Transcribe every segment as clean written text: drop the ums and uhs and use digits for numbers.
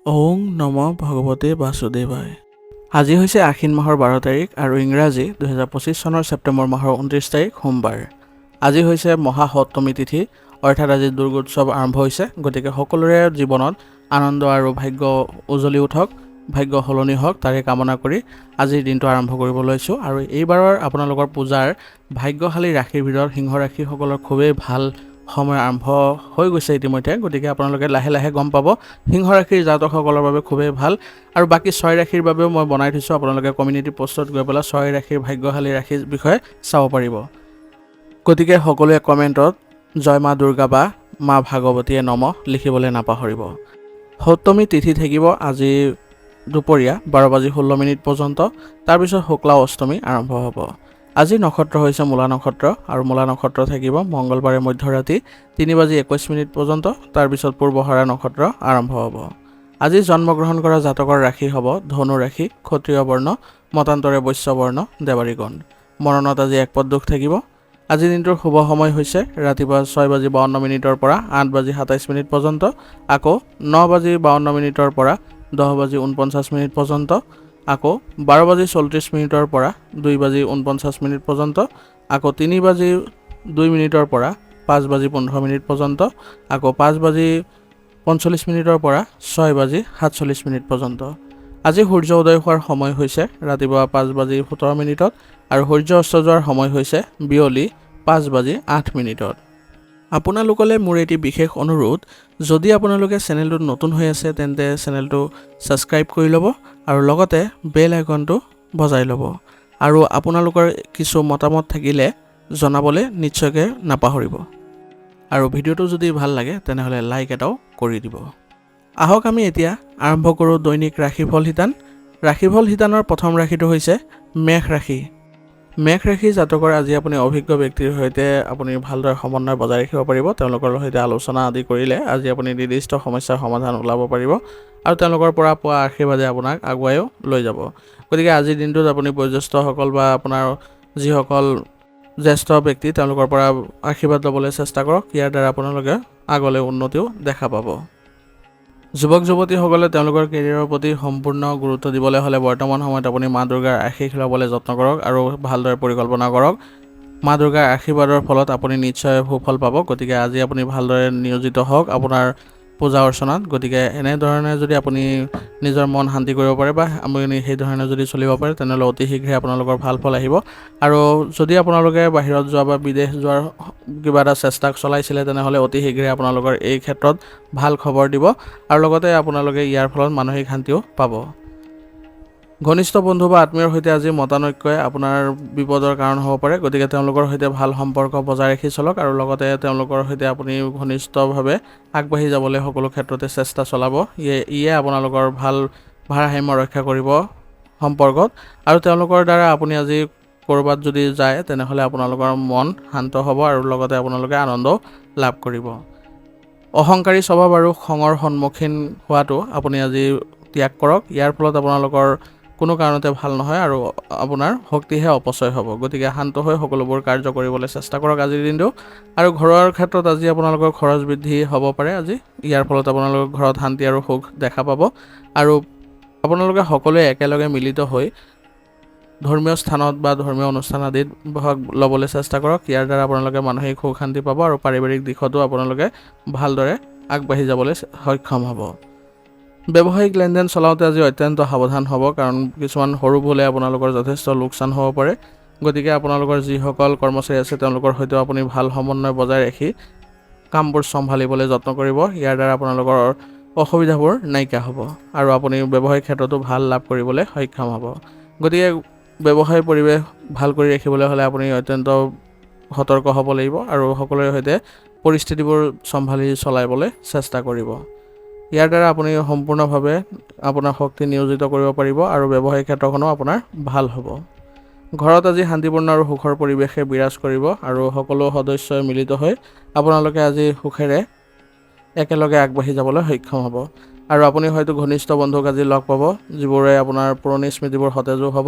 ওং নম ভগৱতে বাসুদেৱায়। আজি হৈছে আশ্বিন মাহৰ 12 তাৰিখ আৰু ইংৰাজী 2025 চনৰ ছেপ্টেম্বৰ মাহৰ 29 তাৰিখ সোমবাৰ। আজি হৈছে মহাসপ্তমী তিথি, অৰ্থাৎ আজি দুৰ্গোৎসৱ আৰম্ভ হৈছে। গতিকে সকলোৰে জীৱনত আনন্দ আৰু ভাগ্য উজ্বলি উঠক, ভাগ্য সলনি হওক তাৰে কামনা কৰি আজিৰ দিনটো আৰম্ভ কৰিব লৈছোঁ। আৰু এইবাৰৰ আপোনালোকৰ পূজাৰ ভাগ্যশালী ৰাশিৰ ভিতৰত সিংহ ৰাশিসকলৰ খুবেই ভাল সময় আৰম্ভ হৈ গৈছে ইতিমধ্যে। গতিকে আপোনালোকে লাহে লাহে গম পাব সিংহ ৰাশিৰ জাতকসকলৰ বাবে খুবেই ভাল। আৰু বাকী 6 ৰাশিৰ বাবেও মই বনাই থৈছোঁ, আপোনালোকে কমিউনিটি পোষ্টত গৈ পেলাই 6 ৰাশিৰ ভাগ্যশালী ৰাশিৰ বিষয়ে চাব পাৰিব। গতিকে সকলোৱে কমেণ্টত জয় মা দুৰ্গা বা মা ভাগৱতীয়ে নমঃ লিখিবলৈ নাপাহৰিব। সপ্তমী তিথি থাকিব আজি দুপৰীয়া 12:16 পৰ্যন্ত, তাৰপিছত শুক্লা অষ্টমী আৰম্ভ হ'ব। আজি নক্ষত্ৰ হৈছে মূলা নক্ষত্ৰ আৰু মূলা নক্ষত্ৰ থাকিব মংগলবাৰে মধ্যৰাতি 3:21 পৰ্যন্ত, তাৰপিছত পূৰ্বহৰা নক্ষত্ৰ আৰম্ভ হ'ব। আজি জন্মগ্ৰহণ কৰা জাতকৰ ৰাশি হ'ব ধনু ৰাশি, ক্ষত্ৰিয় বৰ্ণ, মতান্তৰে বৈশ্য বৰ্ণ, দেৱাৰী গণ। মৰণত আজি একপদ দুখ থাকিব। আজিৰ দিনটোৰ শুভ সময় হৈছে ৰাতিপুৱা 6:52 পৰা 8:27 পৰ্যন্ত, আকৌ 9:52 পৰা 10:49 পৰ্যন্ত, আকৌ 12:34 পৰা 2:49 পৰ্যন্ত, আকৌ 3:02 পৰা 5:15 পৰ্যন্ত, আকৌ 5:45 পৰা 6:47 পৰ্যন্ত। আজি সূৰ্য উদয় হোৱাৰ সময় হৈছে ৰাতিপুৱা 5:17 আৰু সূৰ্য অস্ত যোৱাৰ সময় হৈছে বিয়লি 5:08। আপোনালোকলৈ মোৰ এটি বিশেষ অনুৰোধ, যদি আপোনালোকে চেনেলটোত নতুন হৈ আছে তেন্তে চেনেলটো ছাবস্ক্ৰাইব কৰি ল'ব আৰু লগতে বেল আইকনটো বজাই ল'ব। আৰু আপোনালোকৰ কিছু মতামত থাকিলে জনাবলৈ নিশ্চয়কৈ নাপাহৰিব। আৰু ভিডিঅ'টো যদি ভাল লাগে তেনেহ'লে লাইক এটাও কৰি দিব। আহক আমি এতিয়া আৰম্ভ কৰোঁ দৈনিক ৰাশিফল শিতান। ৰাশিফল শিতানৰ প্ৰথম ৰাশিটো হৈছে মেষ ৰাশি। মেষ ৰাশি জাতকৰ আজি আপুনি অভিজ্ঞ ব্যক্তিৰ সৈতে আপুনি ভালদৰে সমন্বয় বজাই ৰাখিব পাৰিব। তেওঁলোকৰ সৈতে আলোচনা আদি কৰিলে আজি আপুনি নিৰ্দিষ্ট সমস্যাৰ সমাধান ওলাব পাৰিব আৰু তেওঁলোকৰ পৰা পোৱা আশীৰ্বাদে আপোনাক আগুৱাইও লৈ যাব। গতিকে আজিৰ দিনটোত আপুনি বয়োজ্যেষ্ঠসকল বা আপোনাৰ যিসকল জ্যেষ্ঠ ব্যক্তি তেওঁলোকৰ পৰা আশীৰ্বাদ ল'বলৈ চেষ্টা কৰক। ইয়াৰ দ্বাৰা আপোনালোকে আগলৈ উন্নতিও দেখা পাব। যুৱক যুৱতীসকলে তেওঁলোকৰ কেৰিয়াৰৰ প্ৰতি সম্পূৰ্ণ গুৰুত্ব দিবলৈ হ'লে বৰ্তমান সময়ত আপুনি মা দুৰ্গাৰ আশীষ ল'বলৈ যত্ন কৰক আৰু ভালদৰে পৰিকল্পনা কৰক। মা দুৰ্গাৰ আশীৰ্বাদৰ ফলত আপুনি নিশ্চয় সুফল পাব। গতিকে আজি আপুনি ভালদৰে নিয়োজিত হওক আপোনাৰ পূজা অৰ্চনাত। গতিকে এনেধৰণে যদি আপুনি নিজৰ মন শান্তি কৰিব পাৰে বা আপুনি সেইধৰণে যদি চলিব পাৰে তেনেহ'লে অতি শীঘ্ৰে আপোনালোকৰ ভাল ফল আহিব। আৰু যদি আপোনালোকে বাহিৰত যোৱা বা বিদেশ যোৱাৰ কিবা এটা চেষ্টা চলাইছিলে তেনেহ'লে অতি শীঘ্ৰে আপোনালোকৰ এই ক্ষেত্ৰত ভাল খবৰ দিব আৰু লগতে আপোনালোকে ইয়াৰ ফলত মানসিক শান্তিও পাব। ঘনিষ্ঠ বন্ধু বা আত্মীয়ৰ সৈতে আজি মতানৈক্যই আপোনাৰ বিপদৰ কাৰণ হ'ব পাৰে। গতিকে তেওঁলোকৰ সৈতে ভাল সম্পৰ্ক বজাই ৰাখি চলক আৰু লগতে তেওঁলোকৰ সৈতে আপুনি ঘনিষ্ঠভাৱে আগবাঢ়ি যাবলৈ সকলো ক্ষেত্ৰতে চেষ্টা চলাব। ইয়ে আপোনালোকৰ ভাল ভাৰসাম্য ৰক্ষা কৰিব সম্পৰ্কত। আৰু তেওঁলোকৰ দ্বাৰা আপুনি আজি ক'ৰবাত যদি যায় তেনেহ'লে আপোনালোকৰ মন শান্ত হ'ব আৰু লগতে আপোনালোকে আনন্দ লাভ কৰিব। অহংকাৰী স্বভাৱ আৰু খঙৰ সন্মুখীন হোৱাটো আপুনি আজি ত্যাগ কৰক। ইয়াৰ ফলত আপোনালোকৰ কোনো কাৰণতে ভাল নহয় আৰু আপোনাৰ শক্তিহে অপচয় হ'ব। গতিকে শান্ত হৈ সকলোবোৰ কাৰ্য কৰিবলৈ চেষ্টা কৰক আজিৰ দিনটো। আৰু ঘৰৰ ক্ষেত্ৰত আজি আপোনালোকৰ খৰচ বৃদ্ধি হ'ব পাৰে আজি। ইয়াৰ ফলত আপোনালোকৰ ঘৰত শান্তি আৰু সুখ দেখা পাব। আৰু আপোনালোকে সকলোৱে একেলগে মিলিত হৈ ধৰ্মীয় স্থানত বা ধৰ্মীয় অনুষ্ঠান আদিত ভাগ ল'বলৈ চেষ্টা কৰক। ইয়াৰ দ্বাৰা আপোনালোকে মানসিক সুখ শান্তি পাব আৰু পাৰিবাৰিক দিশতো আপোনালোকে ভালদৰে আগবাঢ়ি যাবলৈ সক্ষম হ'ব। ব্যৱসায়িক লেনদেন চলাওঁতে আজি অত্যন্ত সাৱধান হ'ব, কাৰণ কিছুমান সৰু ভুলে আপোনালোকৰ যথেষ্ট লোকচান হ'ব পাৰে। গতিকে আপোনালোকৰ যিসকল কৰ্মচাৰী আছে তেওঁলোকৰ সৈতেও আপুনি ভাল সমন্বয় বজাই ৰাখি কামবোৰ চম্ভালিবলৈ যত্ন কৰিব। ইয়াৰ দ্বাৰা আপোনালোকৰ অসুবিধাবোৰ নাইকিয়া হ'ব আৰু আপুনি ব্যৱসায়িক ক্ষেত্ৰতো ভাল লাভ কৰিবলৈ সক্ষম হ'ব। গতিকে ব্যৱসায় পৰিৱেশ ভাল কৰি ৰাখিবলৈ হ'লে আপুনি অত্যন্ত সতৰ্ক হ'ব লাগিব আৰু সকলোৰে সৈতে পৰিস্থিতিবোৰ চম্ভালি চলাবলৈ চেষ্টা কৰিব। ইয়াৰ দ্বাৰা আপুনি সম্পূৰ্ণভাৱে আপোনাৰ শক্তি নিয়োজিত কৰিব পাৰিব আৰু ব্যৱসায়িক ক্ষেত্ৰখনো আপোনাৰ ভাল হ'ব। ঘৰত আজি শান্তিপূৰ্ণ আৰু সুখৰ পৰিৱেশে বিৰাজ কৰিব আৰু সকলো সদস্যই মিলিত হৈ আপোনালোকে আজি সুখেৰে একেলগে আগবাঢ়ি যাবলৈ সক্ষম হ'ব। আৰু আপুনি হয়তো ঘনিষ্ঠ বন্ধুক আজি লগ পাব, যিবোৰে আপোনাৰ পুৰণি স্মৃতিবোৰ সতেজো হ'ব।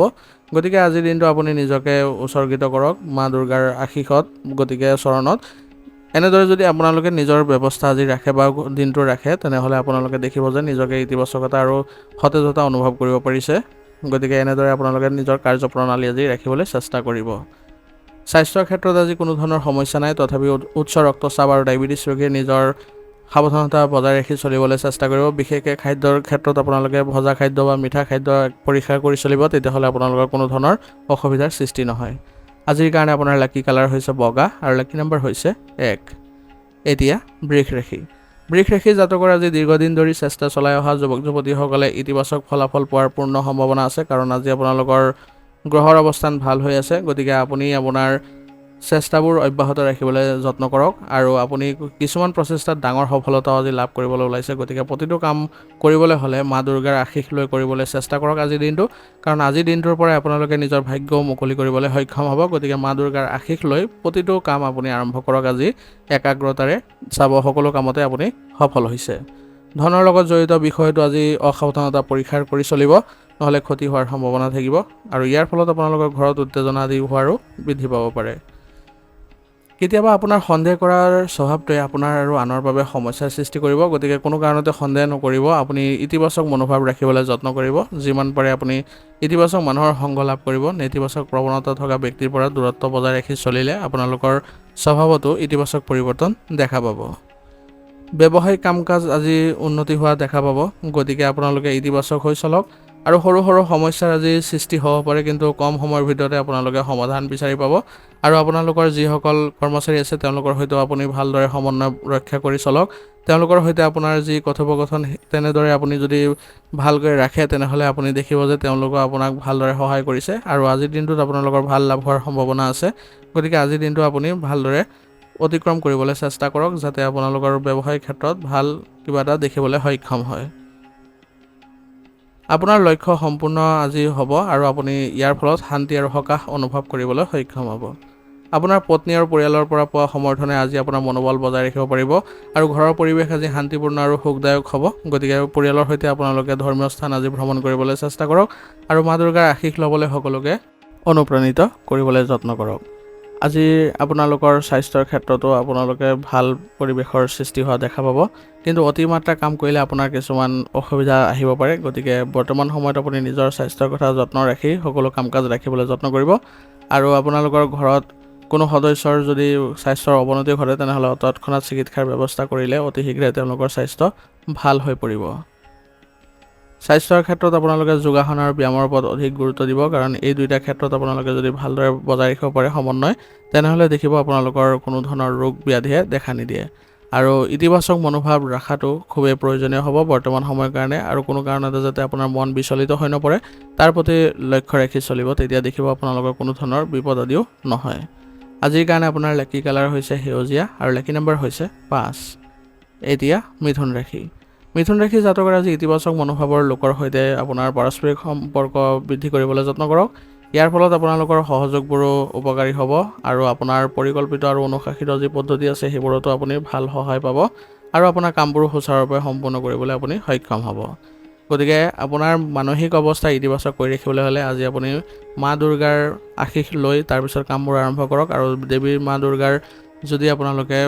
গতিকে আজিৰ দিনটো আপুনি নিজকে উৎসৰ্গিত কৰক মা দুৰ্গাৰ আশীষত, গতিকে চৰণত। এনেদৰে যদি আপোনালোকে নিজৰ ব্যৱস্থা আজি ৰাখে বা দিনটো ৰাখে তেনেহ'লে আপোনালোকে দেখিব যে নিজকে ইতিবাচকতা আৰু সতেজতা অনুভৱ কৰিব পাৰিছে। গতিকে এনেদৰে আপোনালোকে নিজৰ কাৰ্যপ্ৰণালী আজি ৰাখিবলৈ চেষ্টা কৰিব। স্বাস্থ্যৰ ক্ষেত্ৰত আজি কোনো ধৰণৰ সমস্যা নাই, তথাপিও উচ্চ ৰক্তচাপ আৰু ডায়েবেটিছ ৰোগীয়ে নিজৰ সাৱধানতা বজাই ৰাখি চলিবলৈ চেষ্টা কৰিব। বিশেষকৈ খাদ্যৰ ক্ষেত্ৰত আপোনালোকে ভজা খাদ্য বা মিঠা খাদ্য পৰীক্ষা কৰি চলিব, তেতিয়াহ'লে আপোনালোকৰ কোনো ধৰণৰ অসুবিধাৰ সৃষ্টি নহয়। আজিৰ কাৰণে আপোনাৰ লাকি কালাৰ হৈছে বগা আৰু লাকি নম্বৰ হৈছে 1। এতিয়া বৃষ ৰাশি। বৃষ ৰাশি জাতকৰ আজি দীৰ্ঘদিন ধৰি চেষ্টা চলাই অহা যুৱক যুৱতীসকলে ইতিবাচক ফলাফল পোৱাৰ পূৰ্ণ সম্ভাৱনা আছে, কাৰণ আজি আপোনালোকৰ গ্ৰহৰ অৱস্থান ভাল হৈ আছে। গতিকে আপুনি আপোনাৰ চেষ্টাবোৰ অব্যাহত ৰাখিবলৈ যত্ন কৰক আৰু আপুনি কিছুমান প্ৰচেষ্টাত ডাঙৰ সফলতাও আজি লাভ কৰিবলৈ ওলাইছে। গতিকে প্ৰতিটো কাম কৰিবলৈ হ'লে মা দুৰ্গাৰ আশীষ লৈ কৰিবলৈ চেষ্টা কৰক আজিৰ দিনটো, কাৰণ আজিৰ দিনটোৰ পৰাই আপোনালোকে নিজৰ ভাগ্যও মুকলি কৰিবলৈ সক্ষম হ'ব। গতিকে মা দুৰ্গাৰ আশীষ লৈ প্ৰতিটো কাম আপুনি আৰম্ভ কৰক আজি একাগ্ৰতাৰে, চাব সকলো কামতে আপুনি সফল হৈছে। ধনৰ লগত জড়িত বিষয়টো আজি অসাৱধানতা পৰীক্ষা কৰি চলিব, নহ'লে ক্ষতি হোৱাৰ সম্ভাৱনা থাকিব আৰু ইয়াৰ ফলত আপোনালোকৰ ঘৰত উত্তেজনা আদি হোৱাৰো বৃদ্ধি পাব পাৰে। কেতিয়াবা আপোনাৰ সন্দেহ কৰাৰ স্বভাৱটোৱে আপোনাৰ আৰু আনৰ বাবে সমস্যাৰ সৃষ্টি কৰিব। গতিকে কোনো কাৰণতে সন্দেহ নকৰিব, আপুনি ইতিবাচক মনোভাৱ ৰাখিবলৈ যত্ন কৰিব। যিমান পাৰে আপুনি ইতিবাচক মানুহৰ সংগ লাভ কৰিব। নেতিবাচক প্ৰৱণতা থকা ব্যক্তিৰ পৰা দূৰত্ব বজাই ৰাখি চলিলে আপোনালোকৰ স্বভাৱতো ইতিবাচক পৰিৱৰ্তন দেখা পাব। ব্যৱসায়িক কাম কাজ আজি উন্নতি হোৱা দেখা পাব। গতিকে আপোনালোকে ইতিবাচক হৈ চলক আৰু সৰু সৰু সমস্যাৰ আজি সৃষ্টি হ'ব পাৰে, কিন্তু কম সময়ৰ ভিতৰতে আপোনালোকে সমাধান বিচাৰি পাব। আৰু আপোনালোকৰ যিসকল কৰ্মচাৰী আছে তেওঁলোকৰ সৈতেও আপুনি ভালদৰে সমন্বয় ৰক্ষা কৰি চলক। তেওঁলোকৰ সৈতে আপোনাৰ যি কথোপকথন তেনেদৰে আপুনি যদি ভালকৈ ৰাখে তেনেহ'লে আপুনি দেখিব যে তেওঁলোকেও আপোনাক ভালদৰে সহায় কৰিছে আৰু আজিৰ দিনটোত আপোনালোকৰ ভাল লাভ হোৱাৰ সম্ভাৱনা আছে। গতিকে আজিৰ দিনটো আপুনি ভালদৰে অতিক্ৰম কৰিবলৈ চেষ্টা কৰক, যাতে আপোনালোকৰ ব্যৱসায়িক ক্ষেত্ৰত ভাল কিবা এটা দেখিবলৈ সক্ষম হয়। আপোনাৰ লক্ষ্য সম্পূৰ্ণ আজি হ'ব আৰু আপুনি ইয়াৰ ফলত শান্তি আৰু সকাহ অনুভৱ কৰিবলৈ সক্ষম হ'ব। আপোনাৰ পত্নী আৰু পৰিয়ালৰ পৰা পোৱা সমৰ্থনে আজি আপোনাৰ মনোবল বজাই ৰাখিব পাৰিব আৰু ঘৰৰ পৰিৱেশ আজি শান্তিপূৰ্ণ আৰু সুখদায়ক হ'ব। গতিকে পৰিয়ালৰ সৈতে আপোনালোকে ধৰ্মীয় স্থান আজি ভ্ৰমণ কৰিবলৈ চেষ্টা কৰক আৰু মা দুৰ্গাৰ আশীষ ল'বলৈ সকলোকে অনুপ্ৰাণিত কৰিবলৈ যত্ন কৰক। আজি আপোনালোকৰ স্বাস্থ্যৰ ক্ষেত্ৰতো আপোনালোকে ভাল পৰিৱেশৰ সৃষ্টি হোৱা দেখা পাব, কিন্তু অতিমাত্ৰা কাম কৰিলে আপোনাৰ কিছুমান অসুবিধা আহিব পাৰে। গতিকে বৰ্তমান সময়ত আপুনি নিজৰ স্বাস্থ্যৰ কথা যত্ন ৰাখি সকলো কাম কাজ ৰাখিবলৈ যত্ন কৰিব আৰু আপোনালোকৰ ঘৰত কোনো সদস্যৰ যদি স্বাস্থ্যৰ অৱনতি ঘটে তেনেহ'লে তৎক্ষণাত চিকিৎসাৰ ব্যৱস্থা কৰিলে অতি শীঘ্ৰে তেওঁলোকৰ স্বাস্থ্য ভাল হৈ পৰিব। স্বাস্থ্যৰ ক্ষেত্ৰত আপোনালোকে যোগাসন আৰু ব্যায়ামৰ ওপৰত অধিক গুৰুত্ব দিব, কাৰণ এই দুইটা ক্ষেত্ৰত আপোনালোকে যদি ভালদৰে বজাই ৰাখিব পাৰে সমন্বয়, তেনেহ'লে দেখিব আপোনালোকৰ কোনো ধৰণৰ ৰোগ ব্যাধিয়ে দেখা নিদিয়ে। আৰু ইতিবাচক মনোভাৱ ৰখাটো খুবেই প্ৰয়োজনীয় হ'ব বৰ্তমান সময়ৰ কাৰণে, আৰু কোনো কাৰণতে যাতে আপোনাৰ মন বিচলিত হৈ নপৰে তাৰ প্ৰতি লক্ষ্য ৰাখি চলিব, তেতিয়া দেখিব আপোনালোকৰ কোনো ধৰণৰ বিপদ আদিও নহয়। আজিৰ কাৰণে আপোনাৰ লাকি কালাৰ হৈছে সেউজীয়া আৰু লাকি নম্বৰ হৈছে 5। এতিয়া মিথুন ৰাশি। মিথুন ৰাশি জাতকৰ আজি ইতিবাচক মনোভাৱৰ লোকৰ সৈতে আপোনাৰ পাৰস্পৰিক সম্পৰ্ক বৃদ্ধি কৰিবলৈ যত্ন কৰক। ইয়াৰ ফলত আপোনালোকৰ সহযোগবোৰো উপকাৰী হ'ব আৰু আপোনাৰ পৰিকল্পিত আৰু অনুশাসিত যি পদ্ধতি আছে সেইবোৰতো আপুনি ভাল সহায় পাব আৰু আপোনাৰ কামবোৰ সুচাৰুৰূপে সম্পূৰ্ণ কৰিবলৈ আপুনি সক্ষম হ'ব। গতিকে আপোনাৰ মানসিক অৱস্থা ইতিবাচক কৰি ৰাখিবলৈ হ'লে আজি আপুনি মা দুৰ্গাৰ আশীষ লৈ তাৰপিছত কামবোৰ আৰম্ভ কৰক আৰু দেৱীৰ মা দুৰ্গাৰ যদি আপোনালোকে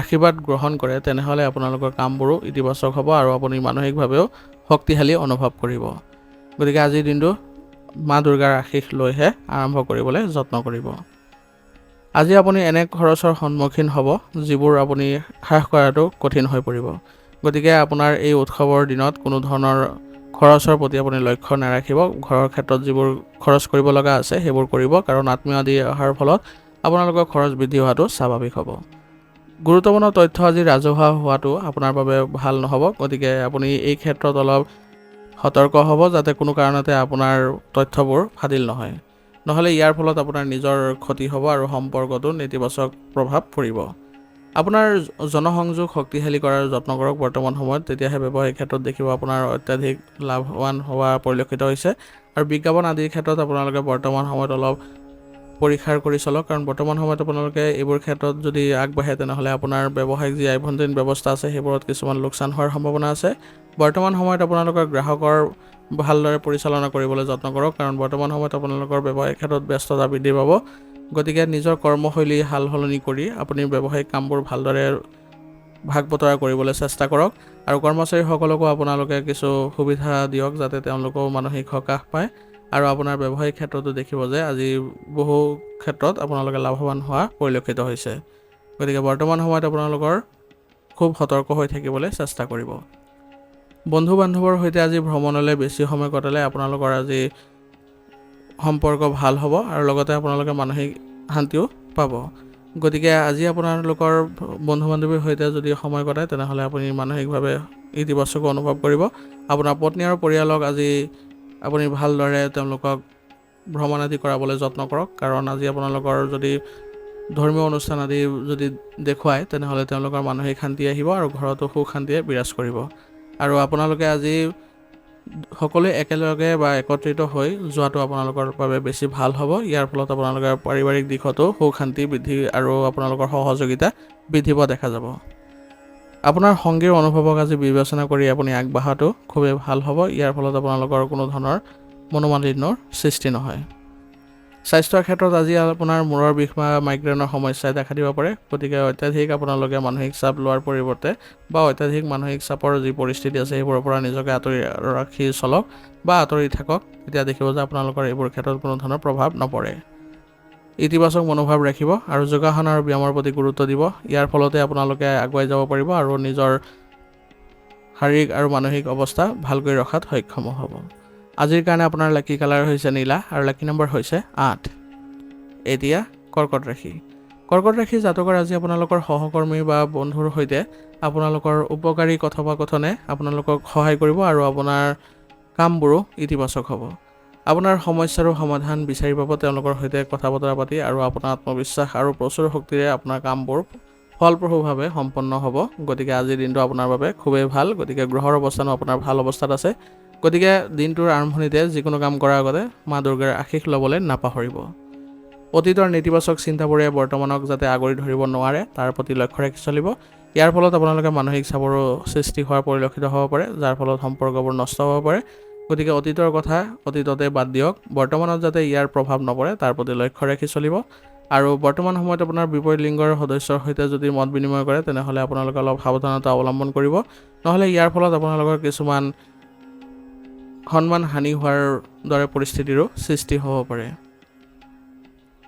আশীৰ্বাদ গ্ৰহণ কৰে তেনেহ'লে আপোনালোকৰ কামবোৰো ইতিবাচক হ'ব আৰু আপুনি মানসিকভাৱেও শক্তিশালী অনুভৱ কৰিব। গতিকে আজিৰ দিনটো মা দুৰ্গাৰ আশীষ লৈহে আৰম্ভ কৰিবলৈ যত্ন কৰিব। আজি আপুনি এনে খৰচৰ সন্মুখীন হ'ব যিবোৰ আপুনি হ্ৰাস কৰাটো কঠিন হৈ পৰিব। গতিকে আপোনাৰ এই উৎসৱৰ দিনত কোনো ধৰণৰ খৰচৰ প্ৰতি আপুনি লক্ষ্য নাৰাখিব। ঘৰৰ ক্ষেত্ৰত যিবোৰ খৰচ কৰিব লগা আছে সেইবোৰ কৰিব, কাৰণ আত্মীয় আদি অহাৰ ফলত আপোনালোকৰ খৰচ বৃদ্ধি হোৱাটো স্বাভাৱিক হ'ব। গুৰুত্বপূৰ্ণ তথ্য আজি ৰাজহুৱা হোৱাটো আপোনাৰ বাবে ভাল নহ'ব। গতিকে আপুনি এই ক্ষেত্ৰত অলপ সতৰ্ক হ'ব যাতে কোনো কাৰণতে আপোনাৰ তথ্যবোৰ ফাদিল নহয়, নহ'লে ইয়াৰ ফলত আপোনাৰ নিজৰ ক্ষতি হ'ব আৰু সম্পৰ্কতো নেতিবাচক প্ৰভাৱ পৰিব। আপোনাৰ জনসংযোগ শক্তিশালী কৰাৰ যত্ন কৰক বৰ্তমান সময়ত, তেতিয়াহে ব্যৱসায়িক ক্ষেত্ৰত দেখিব আপোনাৰ অত্যাধিক লাভৱান হোৱা পৰিলক্ষিত হৈছে। আৰু বিজ্ঞাপন আদিৰ ক্ষেত্ৰত আপোনালোকে বৰ্তমান সময়ত অলপ পৰীক্ষা কৰি চলক, কাৰণ বৰ্তমান সময়ত আপোনালোকে এইবোৰ ক্ষেত্ৰত যদি আগবাঢ়ে তেনেহ'লে আপোনাৰ ব্যৱসায়িক যি আভ্যন্তৰীণ ব্যৱস্থা আছে সেইবোৰত কিছুমান লোকচান হোৱাৰ সম্ভাৱনা আছে। বৰ্তমান সময়ত আপোনালোকৰ গ্ৰাহকৰ ভালদৰে পৰিচালনা কৰিবলৈ যত্ন কৰক, কাৰণ বৰ্তমান সময়ত আপোনালোকৰ ব্যৱসায়িক ক্ষেত্ৰত ব্যস্ততা বৃদ্ধি পাব। গতিকে নিজৰ কৰ্মশৈলী সাল সলনি কৰি আপুনি ব্যৱসায়িক কামবোৰ ভালদৰে ভাগ বতৰা কৰিবলৈ চেষ্টা কৰক আৰু কৰ্মচাৰীসকলকো আপোনালোকে কিছু সুবিধা দিয়ক যাতে তেওঁলোকেও মানসিক সকাহ পায় আৰু আপোনাৰ ব্যৱসায়িক ক্ষেত্ৰতো দেখিব যে আজি বহু ক্ষেত্ৰত আপোনালোকে লাভৱান হোৱা পৰিলক্ষিত হৈছে। গতিকে বৰ্তমান সময়ত আপোনালোকৰ খুব সতৰ্ক হৈ থাকিবলৈ চেষ্টা কৰিব। বন্ধু বান্ধৱৰ সৈতে আজি ভ্ৰমণলৈ বেছি সময় কটালে আপোনালোকৰ আজি সম্পৰ্ক ভাল হ'ব আৰু লগতে আপোনালোকে মানসিক শান্তিও পাব। গতিকে আজি আপোনালোকৰ বন্ধু বান্ধৱীৰ সৈতে যদি সময় কটায় তেনেহ'লে আপুনি মানসিকভাৱে ইতিবাচক অনুভৱ কৰিব। আপোনাৰ পত্নী আৰু পৰিয়ালক আজি আপুনি ভালদৰে তেওঁলোকক ভ্ৰমণ আদি কৰাবলৈ যত্ন কৰক, কাৰণ আজি আপোনালোকৰ যদি ধৰ্মীয় অনুষ্ঠান আদি যদি দেখুৱায় তেনেহ'লে তেওঁলোকৰ মানসিক শান্তি আহিব আৰু ঘৰতো সুখ শান্তিয়ে বিৰাজ কৰিব। আৰু আপোনালোকে আজি সকলোৱে একেলগে বা একত্ৰিত হৈ যোৱাটো আপোনালোকৰ বাবে বেছি ভাল হ'ব। ইয়াৰ ফলত আপোনালোকৰ পাৰিবাৰিক দিশতো সুখ শান্তি বৃদ্ধি আৰু আপোনালোকৰ সহযোগিতা বৃদ্ধি পোৱা দেখা যাব। আপোনাৰ সংগীৰ অনুভৱক আজি বিবেচনা কৰি আপুনি আগবঢ়াটো খুবেই ভাল হ'ব। ইয়াৰ ফলত আপোনালোকৰ কোনো ধৰণৰ মনোমালিন্যৰ সৃষ্টি নহয়। স্বাস্থ্যৰ ক্ষেত্ৰত আজি আপোনাৰ মূৰৰ বিষ বা মাইগ্ৰেনৰ সমস্যাই দেখা দিব পাৰে। গতিকে অত্যাধিক আপোনালোকে মানসিক চাপ লোৱাৰ পৰিৱৰ্তে বা অত্যাধিক মানসিক চাপৰ যি পৰিস্থিতি আছে সেইবোৰৰ পৰা নিজকে আঁতৰি ৰাখি চলক বা আঁতৰি থাকক। তেতিয়া দেখিব যে আপোনালোকৰ এইবোৰ ক্ষেত্ৰত কোনো ধৰণৰ প্ৰভাৱ নপৰে। ইতিবাচক মনোভাৱ ৰাখিব আৰু যোগাসন আৰু ব্যায়ামৰ প্ৰতি গুৰুত্ব দিব। ইয়াৰ ফলতে আপোনালোকে আগুৱাই যাব পাৰিব আৰু নিজৰ শাৰীৰিক আৰু মানসিক অৱস্থা ভালকৈ ৰখাত সক্ষম হ'ব। আজিৰ কাৰণে আপোনাৰ লাকি কালাৰ হৈছে নীলা আৰু লাকি নম্বৰ হৈছে 8। এতিয়া কৰ্কট ৰাশি। কৰ্কট ৰাশি জাতকৰ আজি আপোনালোকৰ সহকৰ্মী বা বন্ধুৰ সৈতে আপোনালোকৰ উপকাৰী কথোপকথনে আপোনালোকক সহায় কৰিব আৰু আপোনাৰ কামবোৰো ইতিবাচক হ'ব। আপোনাৰ সমস্যাৰো সমাধান বিচাৰি পাব তেওঁলোকৰ সৈতে কথা বতৰা পাতি আৰু আপোনাৰ আত্মবিশ্বাস আৰু প্ৰচুৰ শক্তিৰে আপোনাৰ কামবোৰ ফলপ্ৰসূভাৱে সম্পন্ন হ'ব। গতিকে আজিৰ দিনটো আপোনাৰ বাবে খুবেই ভাল। গতিকে গ্ৰহৰ অৱস্থানো আপোনাৰ ভাল অৱস্থাত আছে। গতিকে দিনটোৰ আৰম্ভণিতে যিকোনো কাম কৰাৰ আগতে মা দুৰ্গাৰ আশীষ ল'বলৈ নাপাহৰিব। অতীতৰ নেতিবাচক চিন্তাবোৰে বৰ্তমানক যাতে আগুৰি ধৰিব নোৱাৰে তাৰ প্ৰতি লক্ষ্য ৰাখি চলিব। ইয়াৰ ফলত আপোনালোকে মানসিক চাপৰো সৃষ্টি হোৱাৰ পৰিলক্ষিত হ'ব পাৰে, যাৰ ফলত সম্পৰ্কবোৰ নষ্ট হ'ব পাৰে। গতিকে অতীতৰ কথা অতীততে বাদ দিয়ক। বৰ্তমানত যাতে ইয়াৰ প্ৰভাৱ নপৰে তাৰ প্ৰতি লক্ষ্য ৰাখি চলিব। আৰু বৰ্তমান সময়ত আপোনাৰ বিপৰীত লিংগৰ সদস্যৰ সৈতে যদি মত বিনিময় কৰে তেনেহ'লে আপোনালোকে অলপ সাৱধানতা অৱলম্বন কৰিব। নহ'লে ইয়াৰ ফলত আপোনালোকৰ কিছুমান সন্মান হানি হোৱাৰ দৰে পৰিস্থিতিৰো সৃষ্টি হ'ব পাৰে।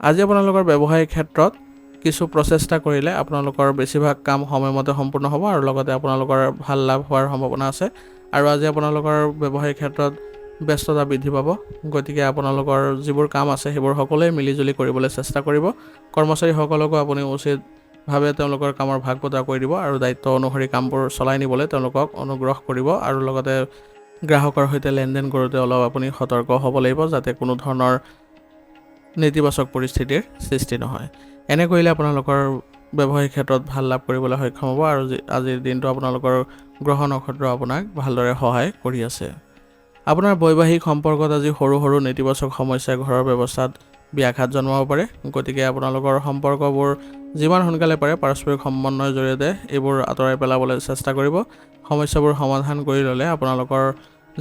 আজি আপোনালোকৰ ব্যৱসায়িক ক্ষেত্ৰত কিছু প্ৰচেষ্টা কৰিলে আপোনালোকৰ বেছিভাগ কাম সময়মতে সম্পূৰ্ণ হ'ব আৰু লগতে আপোনালোকৰ ভাল লাভ হোৱাৰ সম্ভাৱনা আছে। আৰু আজি আপোনালোকৰ ব্যৱসায়িক ক্ষেত্ৰত ব্যস্ততা বৃদ্ধি পাব। গতিকে আপোনালোকৰ যিবোৰ কাম আছে সেইবোৰ সকলোৱে মিলিজুলি কৰিবলৈ চেষ্টা কৰিব। কৰ্মচাৰীসকলকো আপুনি উচিতভাৱে তেওঁলোকৰ কামৰ ভাগ বতৰা কৰি দিব আৰু দায়িত্ব অনুসৰি কামবোৰ চলাই নিবলৈ তেওঁলোকক অনুগ্ৰহ কৰিব আৰু লগতে গ্ৰাহকৰ সৈতে লেনদেন কৰোঁতে অলপ আপুনি সতৰ্ক হ'ব লাগিব যাতে কোনো ধৰণৰ নেতিবাচক পৰিস্থিতিৰ সৃষ্টি নহয়। এনে কৰিলে আপোনালোকৰ ব্যৱসায়িক ক্ষেত্ৰত ভাল লাভ কৰিবলৈ সক্ষম হ'ব আৰু আজিৰ দিনটো আপোনালোকৰ গ্ৰহ নক্ষত্ৰ আপোনাক ভালদৰে সহায় কৰি আছে। আপোনাৰ বৈবাহিক সম্পৰ্কত আজি সৰু সৰু নেতিবাচক সমস্যাই ঘৰৰ ব্যৱস্থাত ব্যাঘাত জন্মাব পাৰে। গতিকে আপোনালোকৰ সম্পৰ্কবোৰ যিমান সোনকালে পাৰে পাৰস্পৰিক সমন্বয়ৰ জৰিয়তে এইবোৰ আঁতৰাই পেলাবলৈ চেষ্টা কৰিব। সমস্যাবোৰ সমাধান কৰি ল'লে আপোনালোকৰ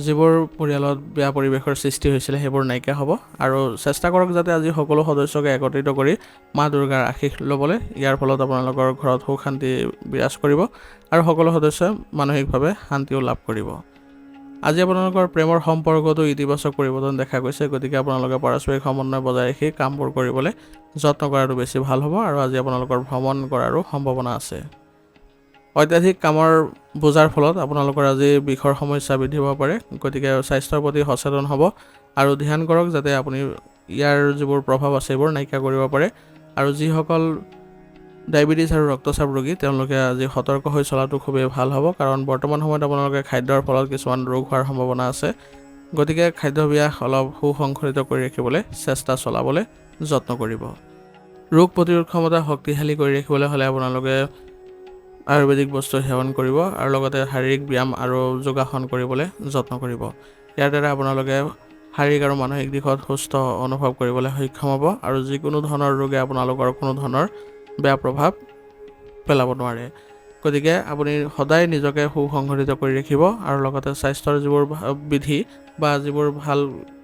যিবোৰ পৰিয়ালত বেয়া পৰিৱেশৰ সৃষ্টি হৈছিলে সেইবোৰ নাইকিয়া হ'ব। আৰু চেষ্টা কৰক যাতে আজি সকলো সদস্যকে একত্ৰিত কৰি মা দুৰ্গাৰ আশীষ ল'বলৈ। ইয়াৰ ফলত আপোনালোকৰ ঘৰত সুখ শান্তি বিৰাজ কৰিব আৰু সকলো সদস্যই মানসিকভাৱে শান্তিও লাভ কৰিব। আজি আপোনালোকৰ প্ৰেমৰ সম্পৰ্কতো ইতিবাচক পৰিৱৰ্তন দেখা গৈছে। গতিকে আপোনালোকে পাৰস্পৰিক সমন্বয় বজাই ৰাখি কামবোৰ কৰিবলৈ যত্ন কৰাটো বেছি ভাল হ'ব আৰু আজি আপোনালোকৰ ভ্ৰমণ কৰাৰো সম্ভাৱনা আছে। অত্যাধিক কামৰ বোজাৰ ফলত আপোনালোকৰ আজি বিষৰ সমস্যা বৃদ্ধি পাব পাৰে। গতিকে স্বাস্থ্যৰ প্ৰতি সচেতন হ'ব আৰু ধ্যান কৰক যাতে আপুনি ইয়াৰ যিবোৰ প্ৰভাৱ আছে সেইবোৰ নাইকিয়া কৰিব পাৰে। আৰু যিসকল ডায়েবেটিছ আৰু ৰক্তচাপ ৰোগী তেওঁলোকে আজি সতৰ্ক হৈ চলাটো খুবেই ভাল হ'ব, কাৰণ বৰ্তমান সময়ত আপোনালোকে খাদ্যৰ ফলত কিছুমান ৰোগ হোৱাৰ সম্ভাৱনা আছে। গতিকে খাদ্যাভ্যাস অলপ সুসংগঠিত কৰি ৰাখিবলৈ চেষ্টা চলাবলৈ যত্ন কৰিব। ৰোগ প্ৰতিৰোধ ক্ষমতা শক্তিশালী কৰি ৰাখিবলৈ হ'লে আপোনালোকে আয়ুৰ্বেদিক বস্তু সেৱন কৰিব আৰু লগতে শাৰীৰিক ব্যায়াম আৰু যোগাসন কৰিবলৈ যত্ন কৰিব। ইয়াৰ দ্বাৰা আপোনালোকে শাৰীৰিক আৰু মানসিক দিশত সুস্থ অনুভৱ কৰিবলৈ সক্ষম হ'ব আৰু যিকোনো ধৰণৰ ৰোগে আপোনালোকৰ কোনো ধৰণৰ বেয়া প্ৰভাৱ পেলাব নোৱাৰে। গতিকে আপুনি সদায় নিজকে সুসংগঠিত কৰি ৰাখিব আৰু লগতে স্বাস্থ্যৰ যিবোৰ বিধি বা যিবোৰ ভাল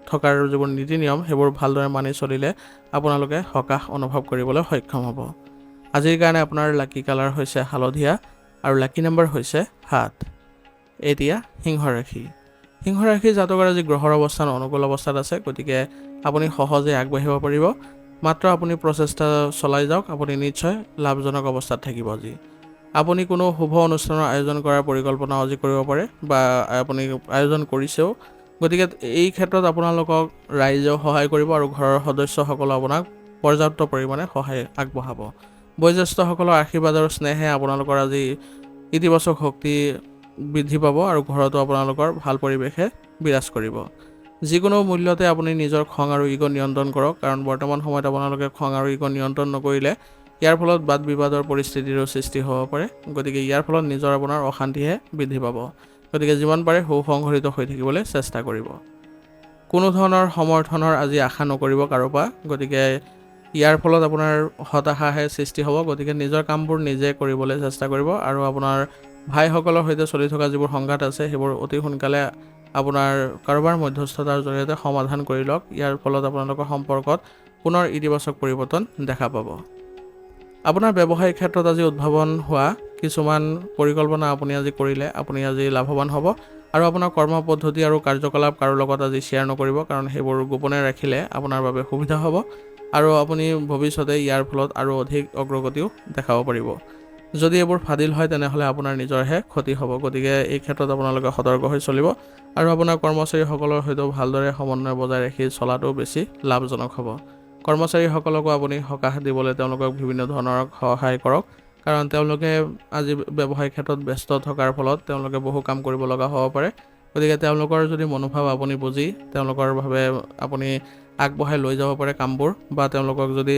থকাৰ যিবোৰ নীতি নিয়ম সেইবোৰ ভালদৰে মানি চলিলে আপোনালোকে সকাহ অনুভৱ কৰিবলৈ সক্ষম হ'ব। আজিৰ কাৰণে আপোনাৰ লাকি কালাৰ হৈছে হালধীয়া আৰু লাকি নম্বৰ হৈছে 7। এতিয়া সিংহ ৰাশি। সিংহ ৰাশিৰ জাতকৰ আজি গ্ৰহৰ অৱস্থান অনুকূল অৱস্থাত আছে, গতিকে আপুনি সহজে আগবাঢ়িব পাৰিব। মাত্ৰ আপুনি প্ৰচেষ্টা চলাই যাওক, আপুনি নিশ্চয় লাভজনক অৱস্থাত থাকিব। আজি আপুনি কোনো শুভ অনুষ্ঠানৰ আয়োজন কৰাৰ পৰিকল্পনা আজি কৰিব পাৰে বা আপুনি আয়োজন কৰিছেও, গতিকে এই ক্ষেত্ৰত আপোনালোকক ৰাইজেও সহায় কৰিব আৰু ঘৰৰ সদস্যসকলে আপোনাক পৰ্যাপ্ত পৰিমাণে সহায় আগবঢ়াব। বয়োজ্যেষ্ঠসকলৰ আশীৰ্বাদ আৰু স্নেহে আপোনালোকৰ আজি ইতিবাচক শক্তি বৃদ্ধি পাব আৰু ঘৰতো আপোনালোকৰ ভাল পৰিৱেশে বিৰাজ কৰিব। যিকোনো মূল্যতে আপুনি নিজৰ খং আৰু ইগ' নিয়ন্ত্ৰণ কৰক, কাৰণ বৰ্তমান সময়ত আপোনালোকে খং আৰু ইগ' নিয়ন্ত্ৰণ নকৰিলে ইয়াৰ ফলত বাদ বিবাদৰ পৰিস্থিতিৰো সৃষ্টি হ'ব পাৰে। গতিকে ইয়াৰ ফলত নিজৰ আপোনাৰ অশান্তিহে বৃদ্ধি পাব। গতিকে যিমান পাৰে সুসংগঠিত হৈ থাকিবলৈ চেষ্টা কৰিব। কোনো ধৰণৰ সমৰ্থনৰ আজি আশা নকৰিব কাৰো পৰা, গতিকে ইয়াৰ ফলত আপোনাৰ হতাশাহে সৃষ্টি হ'ব। গতিকে নিজৰ কামবোৰ নিজে কৰিবলৈ চেষ্টা কৰিব আৰু আপোনাৰ ভাইসকলৰ সৈতে চলি থকা যিবোৰ সংঘাত আছে সেইবোৰ অতি সোনকালে আপোনাৰ কাৰোবাৰ মধ্যস্থতাৰ জৰিয়তে সমাধান কৰি লওক। ইয়াৰ ফলত আপোনালোকৰ সম্পৰ্কত পুনৰ ইতিবাচক পৰিৱৰ্তন দেখা পাব। আপোনাৰ ব্যৱসায়িক ক্ষেত্ৰত আজি উদ্ভাৱন হোৱা কিছুমান পৰিকল্পনা আপুনি আজি কৰিলে আপুনি আজি লাভৱান হ'ব আৰু আপোনাৰ কৰ্ম পদ্ধতি আৰু কাৰ্যকলাপ কাৰো লগত আজি শ্বেয়াৰ নকৰিব, কাৰণ সেইবোৰ গোপনে ৰাখিলে আপোনাৰ বাবে সুবিধা হ'ব আৰু আপুনি ভৱিষ্যতে ইয়াৰ ফলত আৰু অধিক অগ্ৰগতিও দেখাব পাৰিব। যদি এইবোৰ ফাদিল হয় তেনেহ'লে আপোনাৰ নিজৰহে ক্ষতি হ'ব। গতিকে এই ক্ষেত্ৰত আপোনালোকে সতৰ্ক হৈ চলিব আৰু আপোনাৰ কৰ্মচাৰীসকলৰ সৈতেও ভালদৰে সমন্বয় বজাই ৰাখি চলাটো বেছি লাভজনক হ'ব। কৰ্মচাৰীসকলকো আপুনি সকাহ দিবলৈ তেওঁলোকক বিভিন্ন ধৰণৰ সহায় কৰক, কাৰণ তেওঁলোকে আজি ব্যৱসায়িক ক্ষেত্ৰত ব্যস্ত থকাৰ ফলত তেওঁলোকে বহু কাম কৰিব লগা হ'ব পাৰে। গতিকে তেওঁলোকৰ যদি মনোভাৱ আপুনি বুজি তেওঁলোকৰ বাবে আপুনি আগবঢ়াই লৈ যাব পাৰে কামবোৰ, বা তেওঁলোকক যদি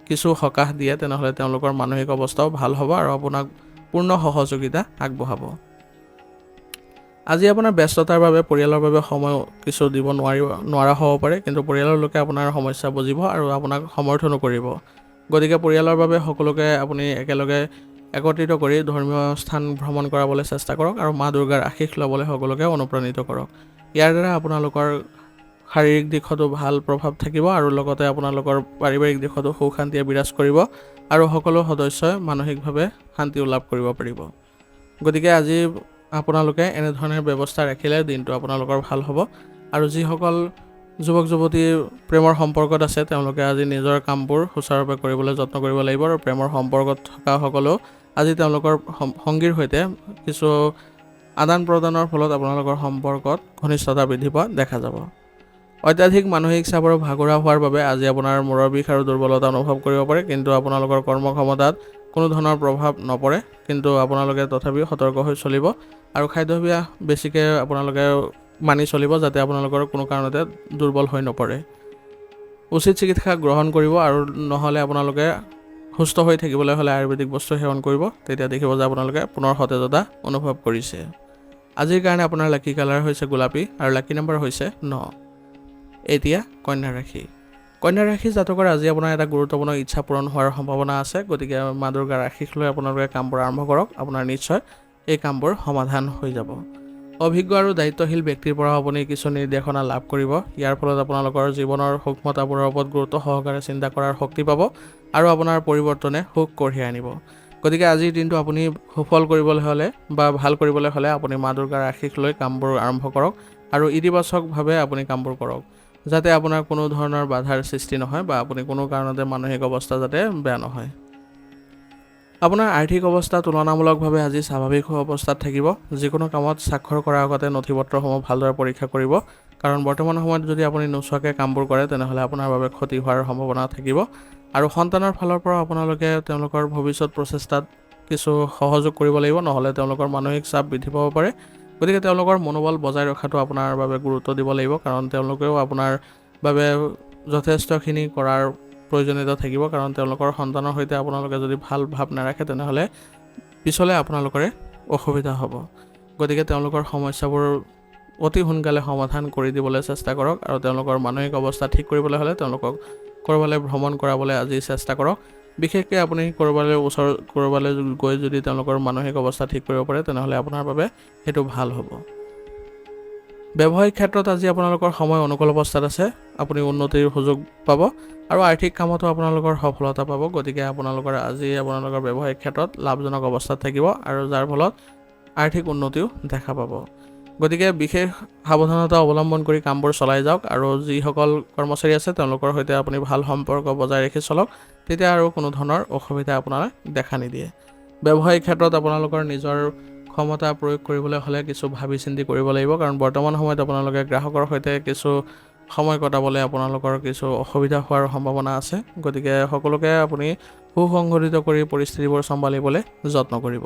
কিছু সকাহ দিয়ে তেনেহ'লে তেওঁলোকৰ মানসিক অৱস্থাও ভাল হ'ব আৰু আপোনাক পূৰ্ণ সহযোগিতা আগবঢ়াব। আজি আপোনাৰ ব্যস্ততাৰ বাবে পৰিয়ালৰ বাবে সময় কিছু দিব নোৱাৰা হ'ব পাৰে, কিন্তু পৰিয়ালৰ লোকে আপোনাৰ সমস্যা বুজিব আৰু আপোনাক সমৰ্থনো কৰিব। গতিকে পৰিয়ালৰ বাবে সকলোকে আপুনি একেলগে একত্ৰিত কৰি ধৰ্মীয় স্থান ভ্ৰমণ কৰাবলৈ চেষ্টা কৰক আৰু মা দুৰ্গাৰ আশীষ ল'বলৈ সকলোকে অনুপ্ৰাণিত কৰক। ইয়াৰ দ্বাৰা আপোনালোকৰ শাৰীৰিক দিশতো ভাল প্ৰভাৱ থাকিব আৰু লগতে আপোনালোকৰ পাৰিবাৰিক দিশতো সুখ শান্তিয়ে বিৰাজ কৰিব আৰু সকলো সদস্যই মানসিকভাৱে শান্তি লাভ কৰিব পাৰিব। গতিকে আজি আপোনালোকে এনেধৰণে ব্যৱস্থা ৰাখিলে দিনটো আপোনালোকৰ ভাল হ'ব। আৰু যিসকল যুৱক যুৱতী প্ৰেমৰ সম্পৰ্কত আছে তেওঁলোকে আজি নিজৰ কামবোৰ সুচাৰুৰূপে কৰিবলৈ যত্ন কৰিব লাগিব আৰু প্ৰেমৰ সম্পৰ্কত থকাসকলেও আজি তেওঁলোকৰ সংগীৰ সৈতে কিছু আদান প্ৰদানৰ ফলত আপোনালোকৰ সম্পৰ্কত ঘনিষ্ঠতা বৃদ্ধি পোৱা দেখা যাব। অত্যাধিক মানসিক চাপ আৰু ভাগৰুৱা হোৱাৰ বাবে আজি আপোনাৰ মূৰৰ বিষ আৰু দুৰ্বলতা অনুভৱ কৰিব পাৰে, কিন্তু আপোনালোকৰ কৰ্মক্ষমতাত কোনো ধৰণৰ প্ৰভাৱ নপৰে। কিন্তু আপোনালোকে তথাপিও সতৰ্ক হৈ চলিব আৰু খাদ্যাভ্যাস বেছিকৈ আপোনালোকে মানি চলিব যাতে আপোনালোকৰ কোনো কাৰণতে দুৰ্বল হৈ নপৰে। উচিত চিকিৎসা গ্ৰহণ কৰিব আৰু নহ'লে আপোনালোকে সুস্থ হৈ থাকিবলৈ হ'লে আয়ুৰ্বেদিক বস্তু সেৱন কৰিব, তেতিয়া দেখিব যে আপোনালোকে পুনৰ সতেজতা অনুভৱ কৰিছে। আজিৰ কাৰণে আপোনাৰ লাকি কালাৰ হৈছে গোলাপী আৰু লাকি নম্বৰ হৈছে 9। এতিয়া কন্যা ৰাশি। কন্যা ৰাশিৰ জাতকৰ আজি আপোনাৰ এটা গুৰুত্বপূৰ্ণ ইচ্ছা পূৰণ হোৱাৰ সম্ভাৱনা আছে, গতিকে মা দুৰ্গাৰ আশীষ লৈ আপোনালোকে কামবোৰ আৰম্ভ কৰক। আপোনাৰ নিশ্চয় এই কামবোৰ সমাধান হৈ যাব। অভিজ্ঞ আৰু দায়িত্বশীল ব্যক্তিৰ পৰা আপুনি কিছু নিৰ্দেশনা লাভ কৰিব। ইয়াৰ ফলত আপোনালোকৰ জীৱনৰ সূক্ষ্মতাবোৰৰ ওপৰত গুৰুত্ব সহকাৰে চিন্তা কৰাৰ শক্তি পাব আৰু আপোনাৰ পৰিৱৰ্তনে সুখ কঢ়িয়াই আনিব। গতিকে আজিৰ দিনটো আপুনি সফল কৰিবলৈ হ'লে বা ভাল কৰিবলৈ হ'লে আপুনি মা দুৰ্গাৰ আশীষ লৈ কামবোৰ আৰম্ভ কৰক আৰু ইতিবাচকভাৱে আপুনি কামবোৰ কৰক, যাতে আপোনাৰ কোনো ধৰণৰ বাধাৰ সৃষ্টি নহয় বা আপুনি কোনো কাৰণতে মানসিক অৱস্থা যাতে বেয়া নহয়। আপোনাৰ আৰ্থিক অৱস্থা তুলনামূলকভাৱে আজি স্বাভাৱিক অৱস্থাত থাকিব। যিকোনো কামত স্বাক্ষৰ কৰাৰ আগতে নথিপত্ৰসমূহ ভালদৰে পৰীক্ষা কৰিব, কাৰণ বৰ্তমান সময়ত যদি আপুনি নোচোৱাকৈ কামবোৰ কৰে তেনেহ'লে আপোনাৰ বাবে ক্ষতি হোৱাৰ সম্ভাৱনা থাকিব। আৰু সন্তানৰ ফালৰ পৰা আপোনালোকে তেওঁলোকৰ ভৱিষ্যত প্ৰচেষ্টাত কিছু সহযোগ কৰিব লাগিব, নহ'লে তেওঁলোকৰ মানসিক চাপ বৃদ্ধি পাব পাৰে। গতিকে তেওঁলোকৰ মনোবল বজাই ৰখাটো আপোনাৰ বাবে গুৰুত্ব দিব লাগিব, কাৰণ তেওঁলোকেও আপোনাৰ বাবে যথেষ্টখিনি কৰাৰ প্ৰয়োজনীয়তা থাকিব, কাৰণ তেওঁলোকৰ সন্তানৰ সৈতে আপোনালোকে যদি ভাল ভাৱ নাৰাখে তেনেহ'লে পিছলৈ আপোনালোকৰে অসুবিধা হ'ব। গতিকে তেওঁলোকৰ সমস্যাবোৰ অতি সোনকালে সমাধান কৰি দিবলৈ চেষ্টা কৰক আৰু তেওঁলোকৰ মানসিক অৱস্থা ঠিক কৰিবলৈ হ'লে তেওঁলোকক ক'ৰবালৈ ভ্ৰমণ কৰাবলৈ আজি চেষ্টা কৰক। বিশেষকৈ আপুনি ক'ৰবালৈ গৈ যদি তেওঁলোকৰ মানসিক অৱস্থা ঠিক কৰিব পাৰে তেনেহ'লে আপোনাৰ বাবে সেইটো ভাল হ'ব। ব্যৱসায়িক ক্ষেত্ৰত আজি আপোনালোকৰ সময় অনুকূল অৱস্থাত আছে, আপুনি উন্নতিৰ সুযোগ পাব আৰু আৰ্থিক কামতো আপোনালোকৰ সফলতা পাব। গতিকে আপোনালোকৰ আজি আপোনালোকৰ ব্যৱসায়িক ক্ষেত্ৰত লাভজনক অৱস্থাত থাকিব আৰু যাৰ ফলত আৰ্থিক উন্নতিও দেখা পাব। গতিকে বিশেষ সাৱধানতা অৱলম্বন কৰি কামবোৰ চলাই যাওক আৰু যিসকল কৰ্মচাৰী আছে তেওঁলোকৰ সৈতে আপুনি ভাল সম্পৰ্ক বজাই ৰাখি চলক, তেতিয়া আৰু কোনো ধৰণৰ অসুবিধা আপোনাৰ দেখা নিদিয়ে। ব্যৱসায়িক ক্ষেত্ৰত আপোনালোকৰ নিজৰ ক্ষমতা প্ৰয়োগ কৰিবলৈ হ'লে কিছু ভাবি চিন্তি কৰিব লাগিব, কাৰণ বৰ্তমান সময়ত আপোনালোকে গ্ৰাহকৰ সৈতে কিছু সময় কটাবলৈ আপোনালোকৰ কিছু অসুবিধা হোৱাৰ সম্ভাৱনা আছে। গতিকে সকলোকে আপুনি সুসংগঠিত কৰি পৰিস্থিতিবোৰ চম্ভালিবলৈ যত্ন কৰিব।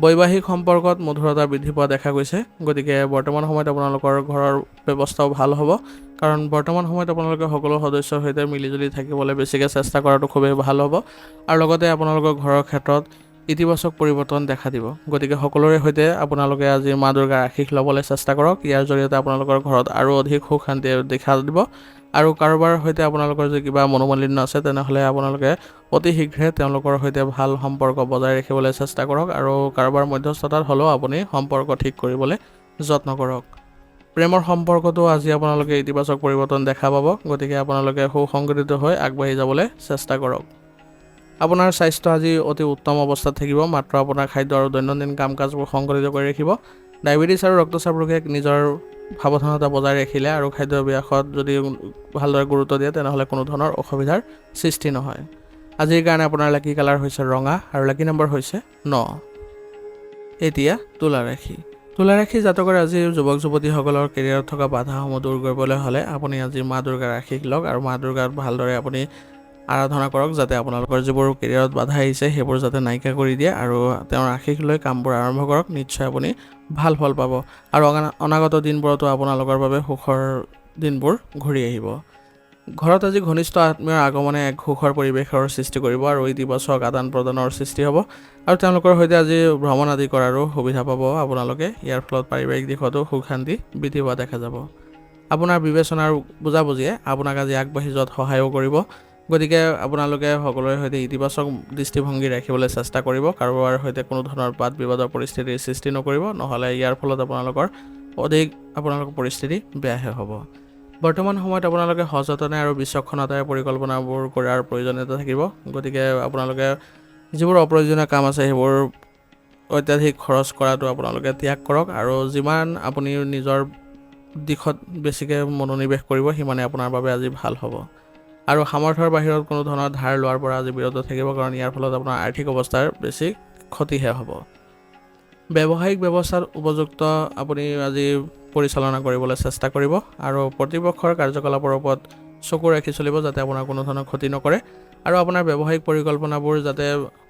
বৈবাহিক সম্পৰ্কত মধুৰতা বৃদ্ধি পোৱা দেখা গৈছে। গতিকে বৰ্তমান সময়ত আপোনালোকৰ ঘৰৰ ব্যৱস্থাও ভাল হ'ব, কাৰণ বৰ্তমান সময়ত আপোনালোকে সকলো সদস্যৰ সৈতে মিলিজুলি থাকিবলৈ বেছিকৈ চেষ্টা কৰাটো খুবেই ভাল হ'ব আৰু লগতে আপোনালোকৰ ঘৰৰ ক্ষেত্ৰত ইতিবাচক পৰিৱৰ্তন দেখা দিব। গতিকে সকলোৰে সৈতে আপোনালোকে আজি মা দুৰ্গাৰ আশীষ ল'বলৈ চেষ্টা কৰক। ইয়াৰ জৰিয়তে আপোনালোকৰ ঘৰত আৰু অধিক সুখ শান্তি দেখা দিব আৰু কাৰোবাৰ সৈতে আপোনালোকৰ যদি কিবা মনোমালিন্য আছে তেনেহ'লে আপোনালোকে অতি শীঘ্ৰে তেওঁলোকৰ সৈতে ভাল সম্পৰ্ক বজাই ৰাখিবলৈ চেষ্টা কৰক আৰু কাৰোবাৰ মধ্যস্থতাত হ'লেও আপুনি সম্পৰ্ক ঠিক কৰিবলৈ যত্ন কৰক। প্ৰেমৰ সম্পৰ্কতো আজি আপোনালোকে ইতিবাচক পৰিৱৰ্তন দেখা পাব। গতিকে আপোনালোকে সুসংগঠিত হৈ আগবাঢ়ি যাবলৈ চেষ্টা কৰক। আপোনাৰ স্বাস্থ্য আজি অতি উত্তম অৱস্থাত থাকিব, মাত্ৰ আপোনাৰ খাদ্য আৰু দৈনন্দিন কাম কাজবোৰ সংগঠিত কৰি ৰাখিব। ডায়েবেটিছ আৰু ৰক্তচাপ ৰোগে নিজৰ সাৱধানতা বজাই ৰাখিলে আৰু খাদ্যাভ্যাসত যদি ভালদৰে গুৰুত্ব দিয়ে তেনেহ'লে কোনো ধৰণৰ অসুবিধাৰ সৃষ্টি নহয়। আজিৰ কাৰণে আপোনাৰ লাকি কালাৰ হৈছে ৰঙা আৰু লাকি নম্বৰ হৈছে 9। এতিয়া তুলা ৰাশি। তুলা ৰাশি জাতকৰ আজি যুৱক যুৱতীসকলৰ কেৰিয়াৰত থকা বাধাসমূহ দূৰ কৰিবলৈ হ'লে আপুনি আজি মা দুৰ্গাৰ আশীষ লওক আৰু মা দুৰ্গাক ভালদৰে আপুনি আৰাধনা কৰক, যাতে আপোনালোকৰ যিবোৰ কেৰিয়াৰত বাধা আহিছে সেইবোৰ যাতে নাইকিয়া কৰি দিয়ে আৰু তেওঁৰ আশীষ লৈ কামবোৰ আৰম্ভ কৰক। নিশ্চয় আপুনি ভাল ফল পাব আৰু অনাগত দিনবোৰতো আপোনালোকৰ বাবে সুখৰ দিনবোৰ ঘূৰি আহিব। ঘৰত আজি ঘনিষ্ঠ আত্মীয়ৰ আগমনে এক সুখৰ পৰিৱেশৰ সৃষ্টি কৰিব আৰু ইতিবাচক আদান প্ৰদানৰ সৃষ্টি হ'ব আৰু তেওঁলোকৰ সৈতে আজি ভ্ৰমণ আদি কৰাৰো সুবিধা পাব আপোনালোকে। ইয়াৰ ফলত পাৰিবাৰিক দিশতো সুখ শান্তি বৃদ্ধি হোৱা দেখা যাব। আপোনাৰ বিবেচনাৰ বুজাবুজিয়ে আপোনাক আজি আগবাঢ়ি যোৱাত সহায়ো কৰিব। গতিকে আপোনালোকে সকলোৰে সৈতে ইতিবাচক দৃষ্টিভংগী ৰাখিবলৈ চেষ্টা কৰিব, কাৰোবাৰ সৈতে কোনো ধৰণৰ বাদ বিবাদৰ পৰিস্থিতিৰ সৃষ্টি নকৰিব, নহ'লে ইয়াৰ ফলত আপোনালোকৰ পৰিস্থিতি বেয়াহে হ'ব। বৰ্তমান সময়ত আপোনালোকে সযতনে আৰু বিচক্ষণতাৰে পৰিকল্পনাবোৰ কৰাৰ প্ৰয়োজনীয়তা থাকিব। গতিকে আপোনালোকে যিবোৰ অপ্ৰয়োজনীয় কাম আছে সেইবোৰ অত্যাধিক খৰচ কৰাটো আপোনালোকে ত্যাগ কৰক আৰু যিমান আপুনি নিজৰ দিশত বেছিকৈ মনোনিৱেশ কৰিব সিমানে আপোনাৰ বাবে আজি ভাল হ'ব। আৰু সামৰ্থ্যৰ বাহিৰত কোনো ধৰণৰ ধাৰ লোৱাৰ পৰা আজি বিৰত থাকিব, কাৰণ ইয়াৰ ফলত আপোনাৰ আৰ্থিক অৱস্থাৰ বেছি ক্ষতিহে হ'ব। ব্যৱসায়িক ব্যৱস্থাত উপযুক্ত আপুনি আজি পৰিচালনা কৰিবলৈ চেষ্টা কৰিব আৰু প্ৰতিপক্ষৰ কাৰ্যকলাপৰ ওপৰত চকু ৰাখি চলিব, যাতে আপোনাৰ কোনো ধৰণৰ ক্ষতি নকৰে আৰু আপোনাৰ ব্যৱসায়িক পৰিকল্পনাবোৰ যাতে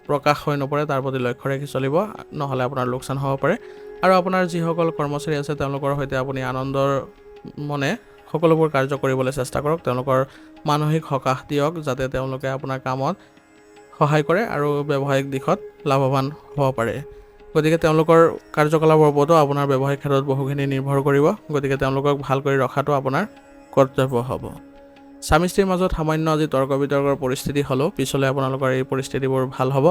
প্ৰকাশ হৈ নপৰে তাৰ প্ৰতি লক্ষ্য ৰাখি চলিব, নহ'লে আপোনাৰ লোকচান হ'ব পাৰে। আৰু আপোনাৰ যিসকল কৰ্মচাৰী আছে তেওঁলোকৰ সৈতে আপুনি আনন্দৰ মনে সকলোবোৰ কাৰ্য কৰিবলৈ চেষ্টা কৰক। তেওঁলোকৰ মানসিক সকাহ দিয়ক, যাতে তেওঁলোকে আপোনাৰ কামত সহায় কৰে আৰু ব্যৱসায়িক দিশত লাভৱান হ'ব পাৰে। গতিকে তেওঁলোকৰ কাৰ্যকলাপৰ ওপৰতো আপোনাৰ ব্যৱসায়িক ক্ষেত্ৰত বহুখিনি নিৰ্ভৰ কৰিব। গতিকে তেওঁলোকক ভাল কৰি ৰখাটো আপোনাৰ কৰ্তব্য হ'ব। স্বামী স্ত্ৰীৰ মাজত সামান্য আজি তৰ্ক বিতৰ্কৰ পৰিস্থিতি হ'লেও পিছলৈ আপোনালোকৰ এই পৰিস্থিতিবোৰ ভাল হ'ব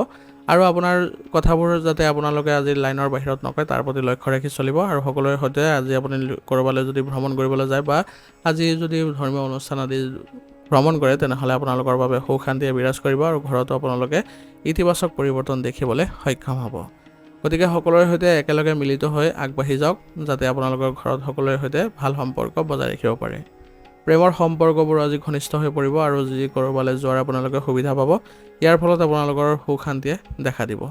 আৰু আপোনাৰ কথাবোৰ যাতে আপোনালোকে আজি লাইনৰ বাহিৰত নকয় তাৰ প্ৰতি লক্ষ্য ৰাখি চলিব আৰু সকলোৰে সৈতে আজি আপুনি ক'ৰবালৈ যদি ভ্ৰমণ কৰিবলৈ যায় বা আজি যদি ধৰ্মীয় অনুষ্ঠান আদি ভ্ৰমণ কৰে তেনেহ'লে আপোনালোকৰ বাবে সুখ শান্তিয়ে বিৰাজ কৰিব আৰু ঘৰতো আপোনালোকে ইতিবাচক পৰিৱৰ্তন দেখিবলৈ সক্ষম হ'ব। গতিকে সকলোৰে সৈতে একেলগে মিলিত হৈ আগবাঢ়ি যাওক, যাতে আপোনালোকৰ ঘৰত সকলোৰে সৈতে ভাল সম্পৰ্ক বজাই ৰাখিব পাৰে। প্ৰেমৰ সম্পৰ্কবোৰ আজি ঘনিষ্ঠ হৈ পৰিব আৰু যি ক'ৰবালৈ যোৱাৰ আপোনালোকে সুবিধা পাব। ইয়াৰ ফলত আপোনালোকৰ সুখ শান্তিয়ে দেখা দিব।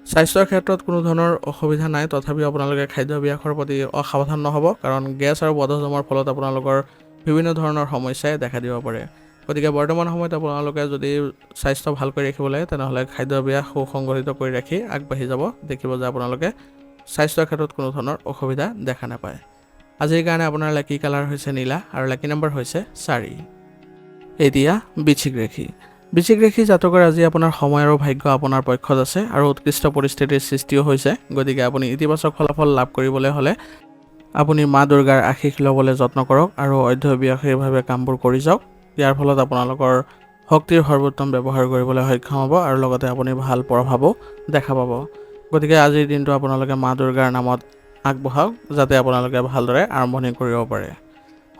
স্বাস্থ্যৰ ক্ষেত্ৰত কোনো ধৰণৰ অসুবিধা নাই, তথাপিও আপোনালোকে খাদ্যাভ্যাসৰ প্ৰতি অসাৱধান নহ'ব, কাৰণ গেছ আৰু বদহজমৰ ফলত আপোনালোকৰ বিভিন্ন ধৰণৰ সমস্যাই দেখা দিব পাৰে। গতিকে বৰ্তমান সময়ত আপোনালোকে যদি স্বাস্থ্য ভাল কৰি ৰাখিব লাগে তেনেহ'লে খাদ্যাভ্যাস সুসংগঠিত কৰি ৰাখি আগবাঢ়ি যাব, দেখিব যে আপোনালোকে স্বাস্থ্যৰ ক্ষেত্ৰত কোনো ধৰণৰ অসুবিধা দেখা নাপায়। আজিৰ কাৰণে আপোনাৰ লাকি কালাৰ হৈছে নীলা আৰু লাকি নম্বৰ হৈছে 4। এতিয়া বৃশ্চিক ৰাশি। বৃশ্চিক ৰাশি জাতকৰ আজি আপোনাৰ সময় আৰু ভাগ্য আপোনাৰ পক্ষত আছে আৰু উৎকৃষ্ট পৰিস্থিতিৰ সৃষ্টিও হৈছে। গতিকে আপুনি ইতিবাচক ফলাফল লাভ কৰিবলৈ হ'লে আপুনি মা দুৰ্গাৰ আশীষ ল'বলৈ যত্ন কৰক আৰু অধ্যৱসায়ীভাৱে কামবোৰ কৰি যাওক। ইয়াৰ ফলত আপোনালোকৰ শক্তিৰ সৰ্বোত্তম ব্যৱহাৰ কৰিবলৈ সক্ষম হ'ব আৰু লগতে আপুনি ভাল প্ৰভাৱো দেখা পাব। গতিকে আজিৰ দিনটো আপোনালোকে মা দুৰ্গাৰ নামত আগবঢ়াওক যাতে আপোনালোকে ভালদৰে আৰম্ভণি কৰিব পাৰে।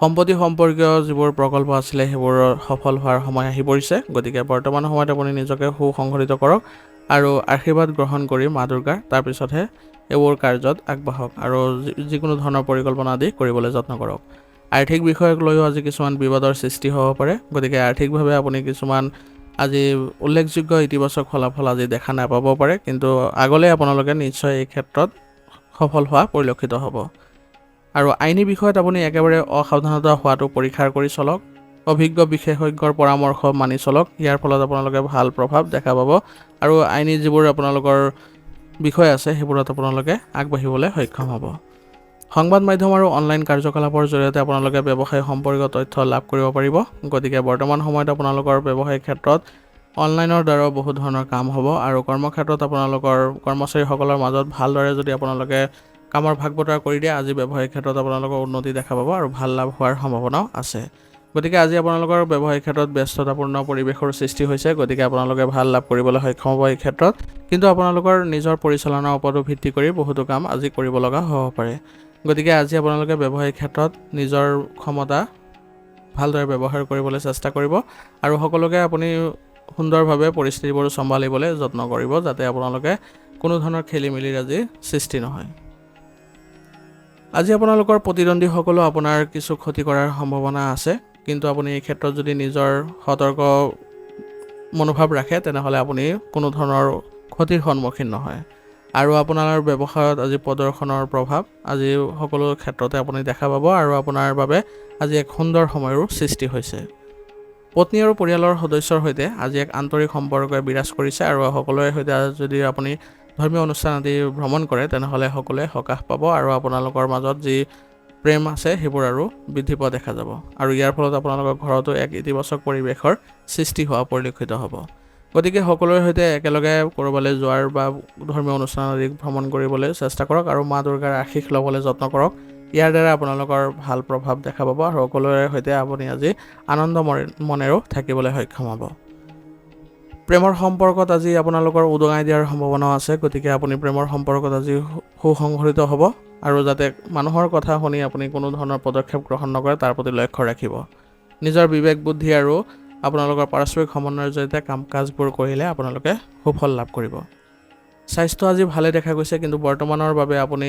সম্পত্তি সম্পৰ্কীয় যিবোৰ প্ৰকল্প আছিলে সেইবোৰ সফল হোৱাৰ সময় আহি পৰিছে। গতিকে বৰ্তমান সময়ত আপুনি নিজকে সুসংগঠিত কৰক আৰু আশীৰ্বাদ গ্ৰহণ কৰি মা দুৰ্গাৰ তাৰপিছতহে এইবোৰ কাৰ্যত আগবাঢ়ক আৰু যিকোনো ধৰণৰ পৰিকল্পনা আদি কৰিবলৈ যত্ন কৰক। আৰ্থিক বিষয়ক লৈও আজি কিছুমান বিবাদৰ সৃষ্টি হ'ব পাৰে। গতিকে আৰ্থিকভাৱে আপুনি কিছুমান আজি উল্লেখযোগ্য ইতিবাচক ফলাফল আজি দেখা নাপাব পাৰে, কিন্তু আগলৈ আপোনালোকে নিশ্চয় এই ক্ষেত্ৰত সফল হোৱা পৰিলক্ষিত হ'ব। আৰু আইনী বিষয়ত আপুনি একেবাৰে অসাৱধানতা হোৱাটো পৰীক্ষা কৰি চলক। অভিজ্ঞ বিশেষজ্ঞৰ পৰামৰ্শ মানি চলক। ইয়াৰ ফলত আপোনালোকে ভাল প্ৰভাৱ দেখা পাব আৰু আইনী যিবোৰ আপোনালোকৰ বিষয় আছে সেইবোৰত আপোনালোকে আগবাঢ়িবলৈ সক্ষম হ'ব। সংবাদ মাধ্যম আৰু অনলাইন কাৰ্যকলাপৰ জৰিয়তে আপোনালোকে ব্যৱসায় সম্পৰ্কীয় তথ্য লাভ কৰিব পাৰিব। গতিকে বৰ্তমান সময়ত আপোনালোকৰ ব্যৱসায়িক ক্ষেত্ৰত অনলাইনৰ দ্বাৰাও বহু ধৰণৰ কাম হ'ব আৰু কৰ্মক্ষেত্ৰত আপোনালোকৰ কৰ্মচাৰীসকলৰ মাজত ভালদৰে যদি আপোনালোকে কামৰ ভাগ বতৰা কৰি দিয়ে, আজি ব্যৱসায়িক ক্ষেত্ৰত আপোনালোকৰ উন্নতি দেখা পাব আৰু ভাল লাভ হোৱাৰ সম্ভাৱনাও আছে। গতিকে আজি আপোনালোকৰ ব্যৱসায়িক ক্ষেত্ৰত ব্যস্ততাপূৰ্ণ পৰিৱেশৰ সৃষ্টি হৈছে। গতিকে আপোনালোকে ভাল লাভ কৰিবলৈ সক্ষম হ'ব এই ক্ষেত্ৰত, কিন্তু আপোনালোকৰ নিজৰ পৰিচালনাৰ ওপৰতো ভিত্তি কৰি বহুতো কাম আজি কৰিব লগা হ'ব পাৰে। গতিকে আজি আপোনালোকে ব্যৱসায়িক ক্ষেত্ৰত নিজৰ ক্ষমতা ভালদৰে ব্যৱহাৰ কৰিবলৈ চেষ্টা কৰিব আৰু সকলোকে আপুনি সুন্দৰভাৱে পৰিস্থিতিবোৰ চম্ভালিবলৈ যত্ন কৰিব যাতে আপোনালোকে কোনো ধৰণৰ খেলি মেলিৰ আজি সৃষ্টি নহয়। আজি আপোনালোকৰ প্ৰতিদ্বন্দ্বীসকলেও আপোনাৰ কিছু ক্ষতি কৰাৰ সম্ভাৱনা আছে, কিন্তু আপুনি এই ক্ষেত্ৰত যদি নিজৰ সতৰ্ক মনোভাৱ ৰাখে তেনেহ'লে আপুনি কোনো ধৰণৰ ক্ষতিৰ সন্মুখীন নহয়। আৰু আপোনাৰ ব্যৱসায়ত আজি প্ৰদৰ্শনৰ প্ৰভাৱ আজি সকলো ক্ষেত্ৰতে আপুনি দেখা পাব আৰু আপোনাৰ বাবে আজি এক সুন্দৰ সময়ৰো সৃষ্টি হৈছে। পত্নী আৰু পৰিয়ালৰ সদস্যৰ সৈতে আজি এক আন্তৰিক সম্পৰ্কই বিৰাজ কৰিছে আৰু সকলোৰে সৈতে যদি আপুনি ধৰ্মীয় অনুষ্ঠান আদি ভ্ৰমণ কৰে তেনেহ'লে সকলোৱে সকাহ পাব আৰু আপোনালোকৰ মাজত যি প্ৰেম আছে সেইবোৰ আৰু বৃদ্ধি পোৱা দেখা যাব আৰু ইয়াৰ ফলত আপোনালোকৰ ঘৰতো এক ইতিবাচক পৰিৱেশৰ সৃষ্টি হোৱা পৰিলক্ষিত হ'ব। গতিকে সকলোৰে সৈতে একেলগে ক'ৰবালৈ যোৱাৰ বা ধৰ্মীয় অনুষ্ঠান আদি ভ্ৰমণ কৰিবলৈ চেষ্টা কৰক আৰু মা দুৰ্গাৰ আশীষ ল'বলৈ যত্ন কৰক। ইয়াৰ দ্বাৰা আপোনালোকৰ ভাল প্ৰভাৱ দেখা পাব আৰু সকলোৰে সৈতে আপুনি আজি আনন্দ মনেৰেও থাকিবলৈ সক্ষম হ'ব। প্ৰেমৰ সম্পৰ্কত আজি আপোনালোকৰ উদঙাই দিয়াৰ সম্ভাৱনাও আছে। গতিকে আপুনি প্ৰেমৰ সম্পৰ্কত আজি সুসংগঠিত হ'ব আৰু যাতে মানুহৰ কথা শুনি আপুনি কোনো ধৰণৰ পদক্ষেপ গ্ৰহণ নকৰে তাৰ প্ৰতি লক্ষ্য ৰাখিব। নিজৰ বিবেক বুদ্ধি আৰু আপোনালোকৰ পাৰস্পৰিক সমন্বয়ৰ জৰিয়তে কাম কাজবোৰ কৰিলে আপোনালোকে সুফল লাভ কৰিব। স্বাস্থ্য আজি ভালে দেখা গৈছে, কিন্তু বৰ্তমানৰ বাবে আপুনি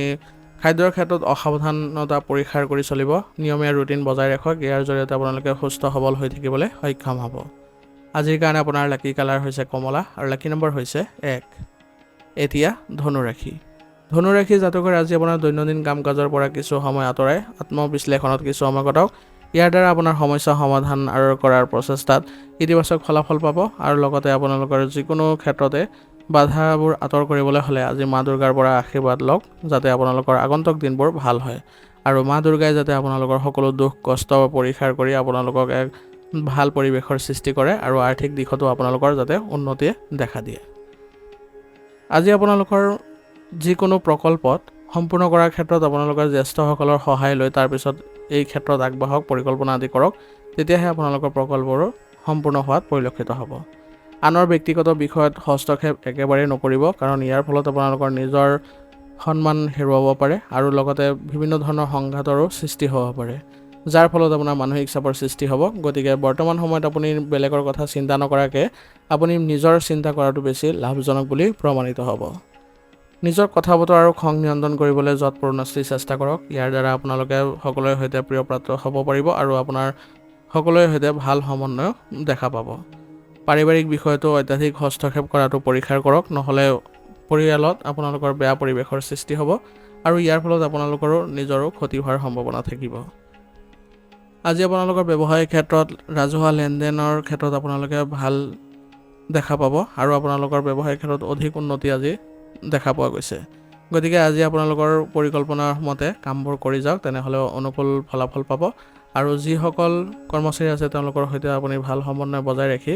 খাদ্যৰ ক্ষেত্ৰত অসাৱধানতা পৰীক্ষা কৰি চলিব। নিয়মীয়া ৰুটিন বজাই ৰাখক। ইয়াৰ জৰিয়তে আপোনালোকে সুস্থ সবল হৈ থাকিবলৈ সক্ষম হ'ব। আজিৰ কাৰণে আপোনাৰ লাকি কালাৰ হৈছে কমলা আৰু লাকি নম্বৰ হৈছে 1। এতিয়া ধনুৰাশি। ধনুৰাশি জাতকৰ আজি আপোনাৰ দৈনন্দিন কাম কাজৰ পৰা কিছু সময় আঁতৰাই আত্মবিশ্লেষণত কিছু সময় কটাওক। ইয়াৰ দ্বাৰা আপোনাৰ সমস্যা সমাধান আৰু কৰাৰ প্ৰচেষ্টাত ইতিবাচক ফলাফল পাব আৰু লগতে আপোনালোকৰ যিকোনো ক্ষেত্ৰতে বাধাবোৰ আঁতৰ কৰিবলৈ হ'লে আজি মা দুৰ্গাৰ পৰা আশীৰ্বাদ লওক যাতে আপোনালোকৰ আগন্তুক দিনবোৰ ভাল হয় আৰু মা দুৰ্গাই যাতে আপোনালোকৰ সকলো দুখ কষ্ট পৰীক্ষা কৰি আপোনালোকক এক ভাল পৰিৱেশৰ সৃষ্টি কৰে আৰু আৰ্থিক দিশতো আপোনালোকৰ যাতে উন্নতিয়ে দেখা দিয়ে। আজি আপোনালোকৰ যিকোনো প্ৰকল্পত সম্পূৰ্ণ কৰাৰ ক্ষেত্ৰত আপোনালোকৰ জ্যেষ্ঠসকলৰ সহায় লৈ তাৰপিছত এই ক্ষেত্ৰত আগবাঢ়ক, পৰিকল্পনা আদি কৰক, তেতিয়াহে আপোনালোকৰ প্ৰকল্পবোৰ সম্পূৰ্ণ হোৱাত পৰিলক্ষিত হ'ব। আনৰ ব্যক্তিগত বিষয়ত হস্তক্ষেপ একেবাৰেই নকৰিব, কাৰণ ইয়াৰ ফলত আপোনালোকৰ নিজৰ সন্মান হেৰুৱাব পাৰে আৰু লগতে বিভিন্ন ধৰণৰ সংঘাতৰো সৃষ্টি হ'ব পাৰে, যাৰ ফলত আপোনাৰ মানসিক চাপৰ সৃষ্টি হ'ব। গতিকে বৰ্তমান সময়ত আপুনি বেলেগৰ কথা চিন্তা নকৰাকৈ আপুনি নিজৰ চিন্তা কৰাটো বেছি লাভজনক বুলি প্ৰমাণিত হ'ব। নিজৰ কথা বতৰা আৰু খং নিয়ন্ত্ৰণ কৰিবলৈ যৎপৰোনাস্তি চেষ্টা কৰক। ইয়াৰ দ্বাৰা আপোনালোকে সকলোৰে সৈতে প্ৰিয় পাত্ৰ হ'ব পাৰিব আৰু আপোনাৰ সকলোৰে সৈতে ভাল সমন্বয় দেখা পাব। পাৰিবাৰিক বিষয়তো অত্যাধিক হস্তক্ষেপ কৰাটো পৰীক্ষা কৰক, নহ'লে পৰিয়ালত আপোনালোকৰ বেয়া পৰিৱেশৰ সৃষ্টি হ'ব আৰু ইয়াৰ ফলত আপোনালোকৰো নিজৰো ক্ষতি হোৱাৰ সম্ভাৱনা থাকিব। আজি আপোনালোকৰ ব্যৱসায়িক ক্ষেত্ৰত ৰাজহুৱা লেনদেনৰ ক্ষেত্ৰত আপোনালোকে ভাল দেখা পাব আৰু আপোনালোকৰ ব্যৱসায়িক ক্ষেত্ৰত অধিক উন্নতি আজি দেখা পোৱা গৈছে। গতিকে আজি আপোনালোকৰ পৰিকল্পনাৰ মতে কামবোৰ কৰি যাওক, তেনেহ'লে অনুকূল ফলাফল পাব আৰু যিসকল কৰ্মচাৰী আছে তেওঁলোকৰ সৈতে আপুনি ভাল সমন্বয় বজাই ৰাখি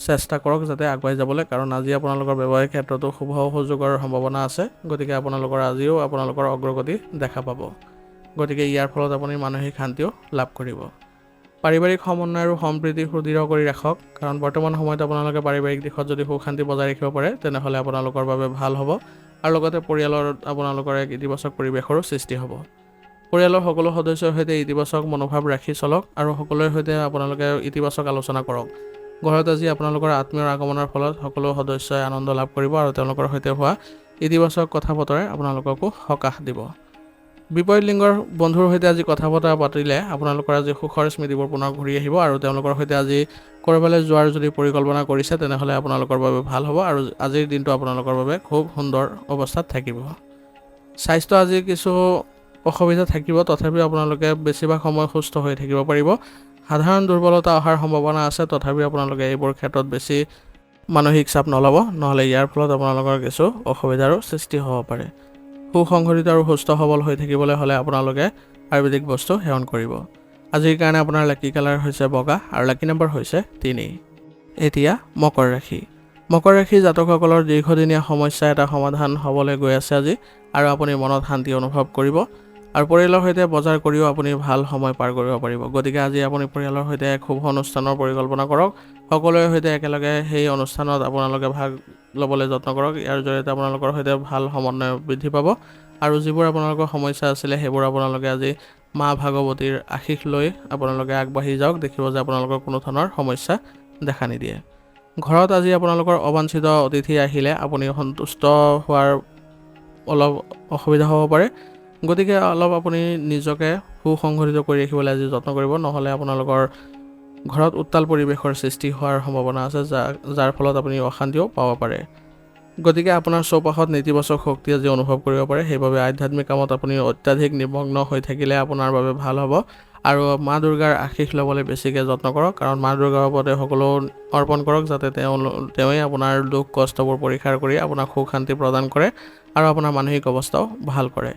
চেষ্টা কৰক যাতে আগুৱাই যাবলৈ, কাৰণ আজি আপোনালোকৰ ব্যৱসায়িক ক্ষেত্ৰতো শুভ সুযোগৰ সম্ভাৱনা আছে। গতিকে আপোনালোকৰ আজিও আপোনালোকৰ অগ্ৰগতি দেখা পাব। গতিকে ইয়াৰ ফলত আপুনি মানসিক শান্তিও লাভ কৰিব। পাৰিবাৰিক সমন্বয় আৰু সম্প্ৰীতি সুদৃঢ় কৰি ৰাখক, কাৰণ বৰ্তমান সময়ত আপোনালোকে পাৰিবাৰিক দিশত যদি সুখ শান্তি বজাই ৰাখিব পাৰে তেনেহ'লে আপোনালোকৰ বাবে ভাল হ'ব আৰু লগতে পৰিয়ালত আপোনালোকৰ এক ইতিবাচক পৰিৱেশৰো সৃষ্টি হ'ব। পৰিয়ালৰ সকলো সদস্যৰ সৈতে ইতিবাচক মনোভাৱ ৰাখি চলক আৰু সকলোৰে সৈতে আপোনালোকে ইতিবাচক আলোচনা কৰক। ঘৰত আজি আপোনালোকৰ আত্মীয়ৰ আগমনৰ ফলত সকলো সদস্যই আনন্দ লাভ কৰিব আৰু তেওঁলোকৰ সৈতে হোৱা ইতিবাচক কথা বতৰাই আপোনালোককো সকাহ দিব। বিপৰীত লিংগৰ বন্ধুৰ সৈতে আজি কথা বতৰা পাতিলে আপোনালোকৰ আজি সুখৰ স্মৃতিবোৰ পুনৰ ঘূৰি আহিব আৰু তেওঁলোকৰ সৈতে আজি ক'ৰবালৈ যোৱাৰ যদি পৰিকল্পনা কৰিছে তেনেহ'লে আপোনালোকৰ বাবে ভাল হ'ব আৰু আজিৰ দিনটো আপোনালোকৰ বাবে খুব সুন্দৰ অৱস্থাত থাকিব। স্বাস্থ্য আজি কিছু অসুবিধা থাকিব, তথাপিও আপোনালোকে বেছিভাগ সময় সুস্থ হৈ থাকিব পাৰিব। সাধাৰণ দুৰ্বলতা অহাৰ সম্ভাৱনা আছে, তথাপিও আপোনালোকে এইবোৰ ক্ষেত্ৰত বেছি মানসিক চাপ নল'ব, নহ'লে ইয়াৰ ফলত আপোনালোকৰ কিছু অসুবিধাৰো সৃষ্টি হ'ব পাৰে। সুসংগঠিত আৰু সুস্থ সবল হৈ থাকিবলৈ হ'লে আপোনালোকে আয়ুৰ্বেদিক বস্তু সেৱন কৰিব। আজিৰ কাৰণে আপোনাৰ লাকি কালাৰ হৈছে বগা আৰু লাকি নম্বৰ হৈছে 3। এতিয়া মকৰ ৰাশি। মকৰ ৰাশি জাতকসকলৰ দীৰ্ঘদিনীয়া সমস্যা এটা সমাধান হ'বলৈ গৈ আছে আজি, আৰু আপুনি মনত শান্তি অনুভৱ কৰিব আৰু পৰিয়ালৰ সৈতে বজাৰ কৰিও আপুনি ভাল সময় পাৰ কৰিব পাৰিব। গতিকে আজি আপুনি পৰিয়ালৰ সৈতে এক শুভ অনুষ্ঠানৰ পৰিকল্পনা কৰক। সকলোৰে সৈতে একেলগে সেই অনুষ্ঠানত আপোনালোকে ভাগ ল'বলৈ যত্ন কৰক। ইয়াৰ জৰিয়তে আপোনালোকৰ সৈতে ভাল সমন্বয় বৃদ্ধি পাব আৰু যিবোৰ আপোনালোকৰ সমস্যা আছিলে সেইবোৰ আপোনালোকে আজি মা ভাগৱতীৰ আশীষ লৈ আপোনালোকে আগবাঢ়ি যাওক। দেখিব যে আপোনালোকৰ কোনো ধৰণৰ সমস্যা দেখা নিদিয়ে। ঘৰত আজি আপোনালোকৰ অবাঞ্ছিত অতিথি আহিলে আপুনি সন্তুষ্ট হোৱাৰ অলপ অসুবিধা হ'ব পাৰে। গতিকে অলপ আপুনি নিজকে সুসংগঠিত কৰি ৰাখিবলৈ আজি যত্ন কৰিব, নহ'লে আপোনালোকৰ ঘৰত উত্তাল পৰিৱেশৰ সৃষ্টি হোৱাৰ সম্ভাৱনা আছে, যাৰ ফলত আপুনি অশান্তিও পাব পাৰে। গতিকে আপোনাৰ চৌপাশত নেতিবাচক শক্তি আজি অনুভৱ কৰিব পাৰে। সেইবাবে আধ্যাত্মিক কামত আপুনি অত্যাধিক নিমগ্ন হৈ থাকিলে আপোনাৰ বাবে ভাল হ'ব আৰু মা দুৰ্গাৰ আশীষ ল'বলৈ বেছিকৈ যত্ন কৰক, কাৰণ মা দুৰ্গাৰ ওপৰতে সকলো অৰ্পণ কৰক, যাতে তেওঁৱেই আপোনাৰ দুখ কষ্টবোৰ পৰিহাৰ কৰি আপোনাক সুখ শান্তি প্ৰদান কৰে আৰু আপোনাৰ মানসিক অৱস্থাও ভাল কৰে।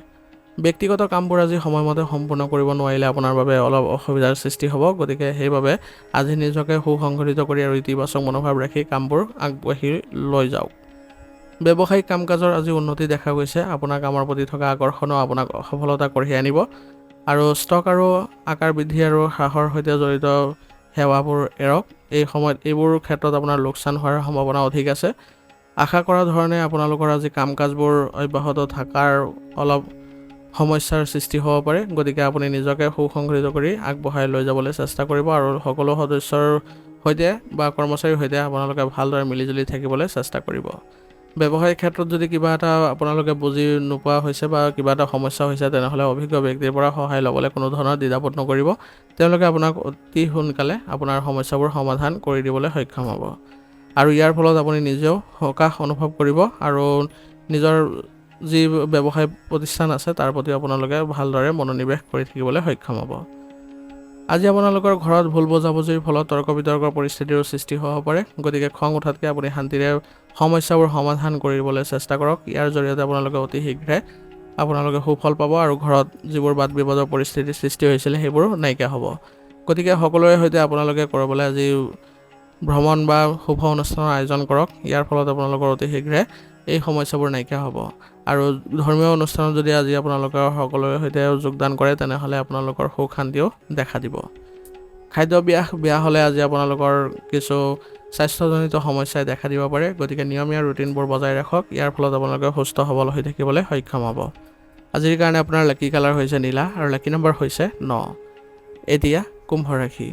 ব্যক্তিগত কামবোৰ আজি সময়মতে সম্পূৰ্ণ কৰিব নোৱাৰিলে আপোনাৰ বাবে অলপ অসুবিধাৰ সৃষ্টি হ'ব। গতিকে সেইবাবে আজি নিজকে সুসংগঠিত কৰি আৰু ইতিবাচক মনোভাৱ ৰাখি কামবোৰ আগবাঢ়ি লৈ যাওক। ব্যৱসায়িক কাম কাজৰ আজি উন্নতি দেখা গৈছে। আপোনাৰ কামৰ প্ৰতি থকা আকৰ্ষণেও আপোনাক সফলতা কঢ়িয়াই আনিব আৰু ষ্টক আৰু আকাৰ বৃদ্ধি আৰু হ্ৰাসৰ সৈতে জড়িত সেৱাবোৰ এৰক। এই সময়ত এইবোৰ ক্ষেত্ৰত আপোনাৰ লোকচান হোৱাৰ সম্ভাৱনা অধিক আছে। আশা কৰা ধৰণে আপোনালোকৰ আজি কাম কাজবোৰ অব্যাহত থকাৰ অলপ সমস্যাৰ সৃষ্টি হ'ব পাৰে। গতিকে আপুনি নিজকে সুসংগঠিত কৰি আগবঢ়াই লৈ যাবলৈ চেষ্টা কৰিব আৰু সকলো সদস্যৰ সৈতে বা কৰ্মচাৰীৰ সৈতে আপোনালোকে ভালদৰে মিলিজুলি থাকিবলৈ চেষ্টা কৰিব। ব্যৱসায়িক ক্ষেত্ৰত যদি কিবা এটা আপোনালোকে বুজি নোপোৱা হৈছে বা কিবা এটা সমস্যা হৈছে, তেনেহ'লে অভিজ্ঞ ব্যক্তিৰ পৰা সহায় ল'বলৈ কোনো ধৰণৰ দ্বিধাবোধ নকৰিব। তেওঁলোকে আপোনাক অতি সোনকালে আপোনাৰ সমস্যাবোৰ সমাধান কৰি দিবলৈ সক্ষম হ'ব আৰু ইয়াৰ ফলত আপুনি নিজেও সকাহ অনুভৱ কৰিব আৰু নিজৰ যি ব্যৱসায় প্ৰতিষ্ঠান আছে তাৰ প্ৰতি আপোনালোকে ভালদৰে মনোনিৱেশ কৰি থাকিবলৈ সক্ষম হ'ব। আজি আপোনালোকৰ ঘৰত ভুল বুজাবুজিৰ ফলত তৰ্ক বিতৰ্কৰ পৰিস্থিতিৰো সৃষ্টি হ'ব পাৰে। গতিকে খং উঠাতকৈ আপুনি শান্তিৰে সমস্যাবোৰ সমাধান কৰিবলৈ চেষ্টা কৰক। ইয়াৰ জৰিয়তে আপোনালোকে অতি শীঘ্ৰে আপোনালোকে সুফল পাব আৰু ঘৰত যিবোৰ বাদ বিবাদৰ পৰিস্থিতিৰ সৃষ্টি হৈছিলে সেইবোৰ নাইকিয়া হ'ব। গতিকে সকলোৰে সৈতে আপোনালোকে ক'ৰবালৈ আজি ভ্ৰমণ বা শুভ অনুষ্ঠানৰ আয়োজন কৰক। ইয়াৰ ফলত আপোনালোকৰ অতি শীঘ্ৰে এই সমস্যাবোৰ নাইকিয়া হ'ব আৰু ধৰ্মীয় অনুষ্ঠানত যদি আজি আপোনালোকৰ সকলোৰে সৈতে যোগদান কৰে তেনেহ'লে আপোনালোকৰ সুখ শান্তিও দেখা দিব। খাদ্যাভ্যাস বেয়া হ'লে আজি আপোনালোকৰ কিছু স্বাস্থ্যজনিত সমস্যাই দেখা দিব পাৰে। গতিকে নিয়মীয়া ৰুটিনবোৰ বজাই ৰাখক। ইয়াৰ ফলত আপোনালোকে সুস্থ সবল হৈ থাকিবলৈ সক্ষম হ'ব। আজিৰ কাৰণে আপোনাৰ লাকি কালাৰ হৈছে নীলা আৰু লাকি নম্বৰ হৈছে 9। এতিয়া কুম্ভ ৰাশি।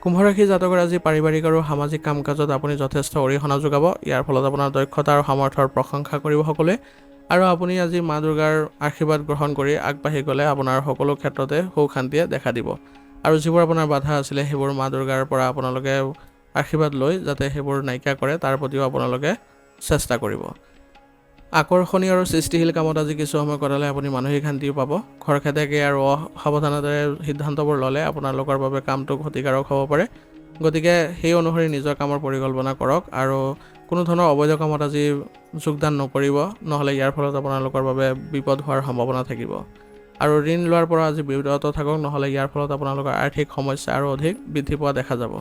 কুম্ভ ৰাশি জাতকৰ আজি পাৰিবাৰিক আৰু সামাজিক কাম কাজত আপুনি যথেষ্ট অৰিহণা যোগাব। ইয়াৰ ফলত আপোনাৰ দক্ষতা আৰু সামৰ্থ্যৰ প্ৰশংসা কৰিব সকলোৱে আৰু আপুনি আজি মা দুৰ্গাৰ আশীৰ্বাদ গ্ৰহণ কৰি আগবাঢ়ি গ'লে আপোনাৰ সকলো ক্ষেত্ৰতে সুখ শান্তিয়ে দেখা দিব আৰু যিবোৰ আপোনাৰ বাধা আছিলে সেইবোৰ মা দুৰ্গাৰ পৰা আপোনালোকে আশীৰ্বাদ লৈ যাতে সেইবোৰ নাইকিয়া কৰে তাৰ প্ৰতিও আপোনালোকে চেষ্টা কৰিব। আকৰ্ষণীয় আৰু সৃষ্টিশীল কামত আজি কিছু সময় কটালে আপুনি মানসিক শান্তিও পাব। খৰখেদাকে আৰু অসাৱধানতাৰে সিদ্ধান্তবোৰ ল'লে আপোনালোকৰ বাবে কামটো ক্ষতিকাৰক হ'ব পাৰে। গতিকে সেই অনুসৰি নিজৰ কামৰ পৰিকল্পনা কৰক আৰু কোনো ধৰণৰ অবৈধ কামত আজি যোগদান নকৰিব, নহ'লে ইয়াৰ ফলত আপোনালোকৰ বাবে বিপদ হোৱাৰ সম্ভাৱনা থাকিব আৰু ঋণ লোৱাৰ পৰা আজি বিৰত থাকক, নহ'লে ইয়াৰ ফলত আপোনালোকৰ আৰ্থিক সমস্যা আৰু অধিক বৃদ্ধি পোৱা দেখা যাব।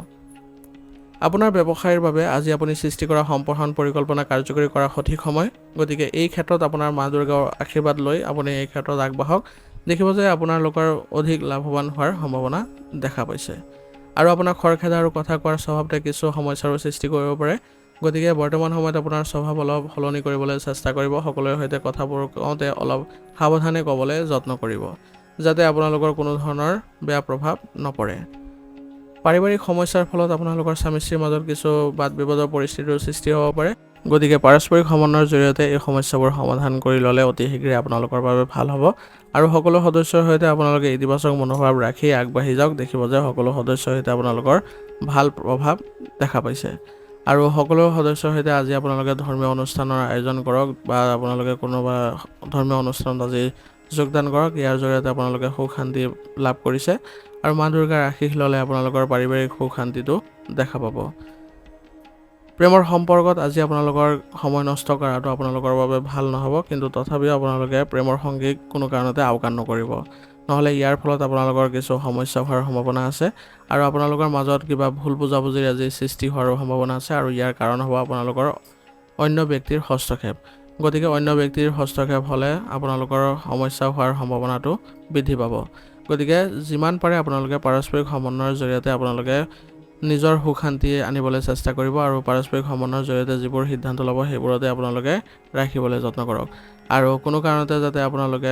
আপোনাৰ ব্যৱসায়ৰ বাবে আজি আপুনি সৃষ্টি কৰা সম্প্ৰসাৰণ পৰিকল্পনা কাৰ্যকৰী কৰা সঠিক সময়। গতিকে এই ক্ষেত্ৰত আপোনাৰ মা দুৰ্গাৰ আশীৰ্বাদ লৈ আপুনি এই ক্ষেত্ৰত আগবাঢ়ক। দেখিব যে আপোনালোকৰ অধিক লাভৱান হোৱাৰ সম্ভাৱনা দেখা পাইছে আৰু আপোনাৰ খৰখেদা আৰু কথা কোৱাৰ স্বভাৱতে কিছু সমস্যাৰো সৃষ্টি কৰিব পাৰে। গতিকে বৰ্তমান সময়ত আপোনাৰ স্বভাৱ অলপ সলনি কৰিবলৈ চেষ্টা কৰিব। সকলোৰে সৈতে কথাবোৰ কওঁতে অলপ সাৱধানে ক'বলৈ যত্ন কৰিব, যাতে আপোনালোকৰ কোনো ধৰণৰ বেয়া প্ৰভাৱ নপৰে। পাৰিবাৰিক সমস্যাৰ ফলত আপোনালোকৰ স্বামী স্ত্ৰীৰ মাজত কিছু বাদ বিবাদৰ পৰিস্থিতিৰ সৃষ্টি হ'ব পাৰে। গতিকে পাৰস্পৰিক সমন্বয়ৰ জৰিয়তে এই সমস্যাবোৰ সমাধান কৰি ল'লে অতি শীঘ্ৰে আপোনালোকৰ বাবে ভাল হ'ব। আৰু সকলো সদস্যৰ সৈতে আপোনালোকে ইতিবাচক মনোভাৱ ৰাখি আগবাঢ়ি যাওক। দেখিব যে সকলো সদস্যৰ সৈতে আপোনালোকৰ ভাল প্ৰভাৱ দেখা পাইছে। আৰু সকলো সদস্যৰ সৈতে আজি আপোনালোকে ধৰ্মীয় অনুষ্ঠানৰ আয়োজন কৰক বা আপোনালোকে কোনোবা ধৰ্মীয় অনুষ্ঠানত আজি যোগদান কৰক। ইয়াৰ জৰিয়তে আপোনালোকে সুখ শান্তি লাভ কৰিছে আৰু মা দুৰ্গাৰ আশীষ ল'লে আপোনালোকৰ পাৰিবাৰিক সুখ শান্তিটো দেখা পাব। প্ৰেমৰ সম্পৰ্কত আজি আপোনালোকৰ সময় নষ্ট কৰাটো আপোনালোকৰ বাবে ভাল নহ'ব, কিন্তু তথাপিও আপোনালোকে প্ৰেমৰ সংগীক কোনো কাৰণতে আওকাণ নকৰিব, নহ'লে ইয়াৰ ফলত আপোনালোকৰ কিছু সমস্যা হোৱাৰ সম্ভাৱনা আছে আৰু আপোনালোকৰ মাজত কিবা ভুল বুজাবুজিৰ আজি সৃষ্টি হোৱাৰো সম্ভাৱনা আছে। আৰু ইয়াৰ কাৰণ হ'ব আপোনালোকৰ অন্য ব্যক্তিৰ হস্তক্ষেপ। গতিকে অন্য ব্যক্তিৰ হস্তক্ষেপ হ'লে আপোনালোকৰ সমস্যা হোৱাৰ সম্ভাৱনাটো বৃদ্ধি পাব। গতিকে যিমান পাৰে আপোনালোকে পাৰস্পৰিক সমন্বয়ৰ জৰিয়তে আপোনালোকে নিজৰ সুখ শান্তি আনিবলৈ চেষ্টা কৰিব আৰু পাৰস্পৰিক সমন্বয়ৰ জৰিয়তে যিবোৰ সিদ্ধান্ত ল'ব সেইবোৰতে আপোনালোকে ৰাখিবলৈ যত্ন কৰক। আৰু কোনো কাৰণতে যাতে আপোনালোকে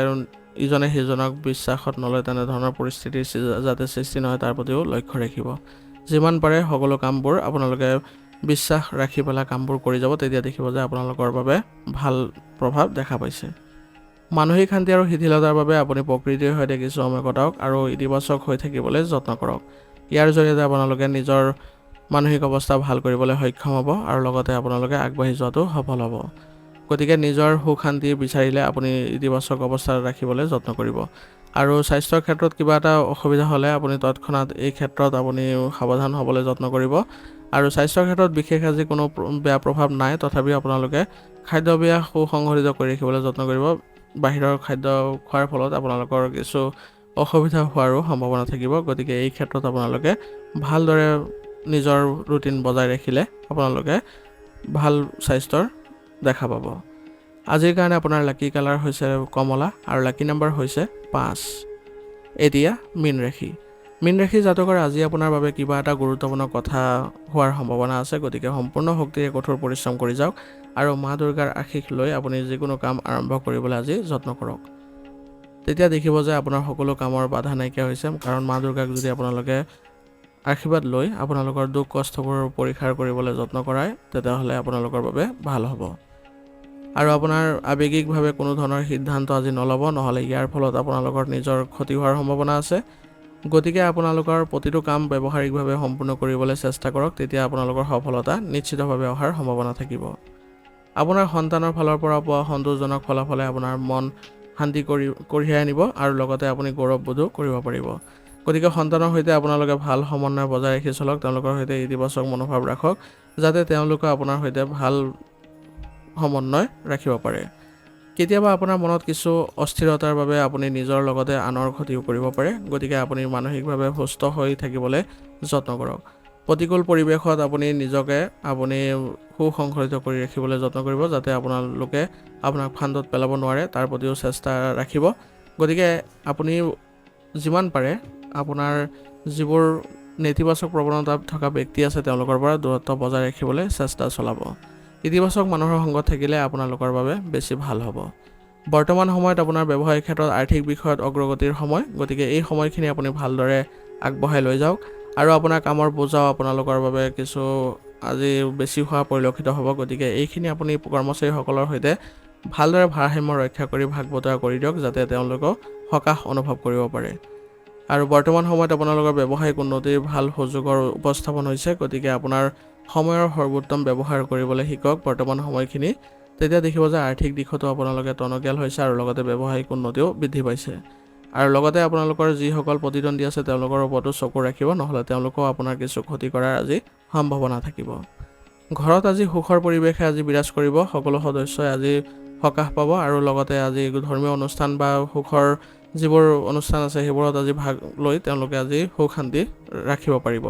ইজনে সিজনক বিশ্বাসত নলয় তেনেধৰণৰ পৰিস্থিতিৰ যাতে সৃষ্টি নহয় তাৰ প্ৰতিও লক্ষ্য ৰাখিব। যিমান পাৰে সকলো কামবোৰ আপোনালোকে বিশ্বাস ৰাখি পেলাই কামবোৰ কৰি যাব, তেতিয়া দেখিব যে আপোনালোকৰ বাবে ভাল প্ৰভাৱ দেখা পাইছে। মানসিক শান্তি আৰু শিথিলতাৰ বাবে আপুনি প্ৰকৃতিৰ সৈতে কিছু সময় কটাওক আৰু ইতিবাচক হৈ থাকিবলৈ যত্ন কৰক। ইয়াৰ জৰিয়তে আপোনালোকে নিজৰ মানসিক অৱস্থা ভাল কৰিবলৈ সক্ষম হ'ব আৰু লগতে আপোনালোকে আগবাঢ়ি যোৱাটো সফল হ'ব। গতিকে নিজৰ সুখ শান্তি বিচাৰিলে আপুনি ইতিবাচক অৱস্থাত ৰাখিবলৈ যত্ন কৰিব। আৰু স্বাস্থ্যৰ ক্ষেত্ৰত কিবা এটা অসুবিধা হ'লে আপুনি তৎক্ষণাত এই ক্ষেত্ৰত আপুনি সাৱধান হ'বলৈ যত্ন কৰিব। আৰু স্বাস্থ্যৰ ক্ষেত্ৰত বিশেষ আজি কোনো বেয়া প্ৰভাৱ নাই, তথাপিও আপোনালোকে খাদ্যাভ্যাস সুসংগঠিত কৰি ৰাখিবলৈ যত্ন কৰিব। বাহিৰৰ খাদ্য খোৱাৰ ফলত আপোনালোকৰ কিছু অসুবিধা হোৱাৰো সম্ভাৱনা থাকিব। গতিকে এই ক্ষেত্ৰত আপোনালোকে ভালদৰে নিজৰ ৰুটিন বজাই ৰাখিলে আপোনালোকে ভাল স্বাস্থ্যৰ দেখা পাব। আজিৰ কাৰণে আপোনাৰ লাকি কালাৰ হৈছে কমলা আৰু লাকি নম্বৰ হৈছে 5। এতিয়া মীন ৰাশি। মীন ৰাশি জাতকৰ আজি আপোনাৰ বাবে কিবা এটা গুৰুত্বপূৰ্ণ কথা হোৱাৰ সম্ভাৱনা আছে। গতিকে সম্পূৰ্ণ শক্তিৰে কঠোৰ পৰিশ্ৰম কৰি যাওক আৰু মা দুৰ্গাৰ আশীষ লৈ আপুনি যিকোনো কাম আৰম্ভ কৰিবলৈ আজি যত্ন কৰক। তেতিয়া দেখিব যে আপোনাৰ সকলো কামৰ বাধা নাইকিয়া হৈছে, কাৰণ মা দুৰ্গাক যদি আপোনালোকে আশীৰ্বাদ লৈ আপোনালোকৰ দুখ কষ্টবোৰ পৰিহাৰ কৰিবলৈ যত্ন কৰায় তেতিয়াহ'লে আপোনালোকৰ বাবে ভাল হ'ব। আৰু আপোনাৰ আৱেগিকভাৱে কোনো ধৰণৰ সিদ্ধান্ত আজি নল'ব, নহ'লে ইয়াৰ ফলত আপোনালোকৰ নিজৰ ক্ষতি হোৱাৰ সম্ভাৱনা আছে। গতিকে আপোনালোকৰ প্ৰতিটো কাম ব্যৱহাৰিকভাৱে সম্পূৰ্ণ কৰিবলৈ চেষ্টা কৰক, তেতিয়া আপোনালোকৰ সফলতা নিশ্চিতভাৱে অহাৰ সম্ভাৱনা থাকিব। আপোনাৰ সন্তানৰ ফালৰ পৰা পোৱা সন্তোষজনক ফলাফলে আপোনাৰ মন শান্তি কঢ়িয়াই আনিব আৰু লগতে আপুনি গৌৰৱবোধো কৰিব পাৰিব। গতিকে সন্তানৰ সৈতে আপোনালোকে ভাল সমন্বয় বজাই ৰাখি চলক, তেওঁলোকৰ সৈতে ইতিবাচক মনোভাৱ ৰাখক, যাতে তেওঁলোকে আপোনাৰ সৈতে ভাল সমন্বয় ৰাখিব পাৰে। কেতিয়াবা আপোনাৰ মনত কিছু অস্থিৰতাৰ বাবে আপুনি নিজৰ লগতে আনৰ ক্ষতিও কৰিব পাৰে। গতিকে আপুনি মানসিকভাৱে সুস্থ হৈ থাকিবলৈ যত্ন কৰক। প্ৰতিকূল পৰিৱেশত আপুনি নিজকে সুসংগঠিত কৰি ৰাখিবলৈ যত্ন কৰিব, যাতে আপোনালোকে আপোনাক ফান্দত পেলাব নোৱাৰে তাৰ প্ৰতিও চেষ্টা ৰাখিব। গতিকে আপুনি যিমান পাৰে আপোনাৰ যিবোৰ নেতিবাচক প্ৰৱণতা থকা ব্যক্তি আছে তেওঁলোকৰ পৰা দূৰত্ব বজাই ৰাখিবলৈ চেষ্টা চলাব। ইতিবাচক মানুহৰ সংগত থাকিলে আপোনালোকৰ বাবে বেছি ভাল হ'ব। বৰ্তমান সময়ত আপোনাৰ ব্যৱসায়িক ক্ষেত্ৰত আৰ্থিক বিষয়ত অগ্ৰগতিৰ সময়। গতিকে এই সময়খিনি আপুনি ভালদৰে আগবঢ়াই লৈ যাওক আৰু আপোনাৰ কামৰ বোজাও আপোনালোকৰ বাবে কিছু আজি বেছি হোৱা পৰিলক্ষিত হ'ব। গতিকে এইখিনি আপুনি কৰ্মচাৰীসকলৰ সৈতে ভালদৰে ভাৰসাম্য ৰক্ষা কৰি ভাগ বতৰা কৰি দিয়ক, যাতে তেওঁলোকেও সকাহ অনুভৱ কৰিব পাৰে। আৰু বৰ্তমান সময়ত আপোনালোকৰ ব্যৱসায়িক উন্নতিৰ ভাল সুযোগৰ উপস্থাপন হৈছে। গতিকে আপোনাৰ সময়ৰ সৰ্বোত্তম ব্যৱহাৰ কৰিবলৈ শিকক বৰ্তমান সময়খিনি, তেতিয়া দেখিব যে আৰ্থিক দিশতো আপোনালোকে টনকিয়াল হৈছে আৰু লগতে ব্যৱসায়িক উন্নতিও বৃদ্ধি পাইছে। আৰু লগতে আপোনালোকৰ যিসকল প্ৰতিদ্বন্দ্বী আছে তেওঁলোকৰ ওপৰতো চকু ৰাখিব, নহ'লে তেওঁলোকেও আপোনাৰ কিছু ক্ষতি কৰাৰ আজি সম্ভাৱনা থাকিব। ঘৰত আজি সুখৰ পৰিৱেশে আজি বিৰাজ কৰিব। সকলো সদস্যই আজি সকাহ পাব আৰু লগতে আজি ধৰ্মীয় অনুষ্ঠান বা সুখৰ যিবোৰ অনুষ্ঠান আছে সেইবোৰত আজি ভাগ লৈ তেওঁলোকে আজি সুখ শান্তি ৰাখিব পাৰিব।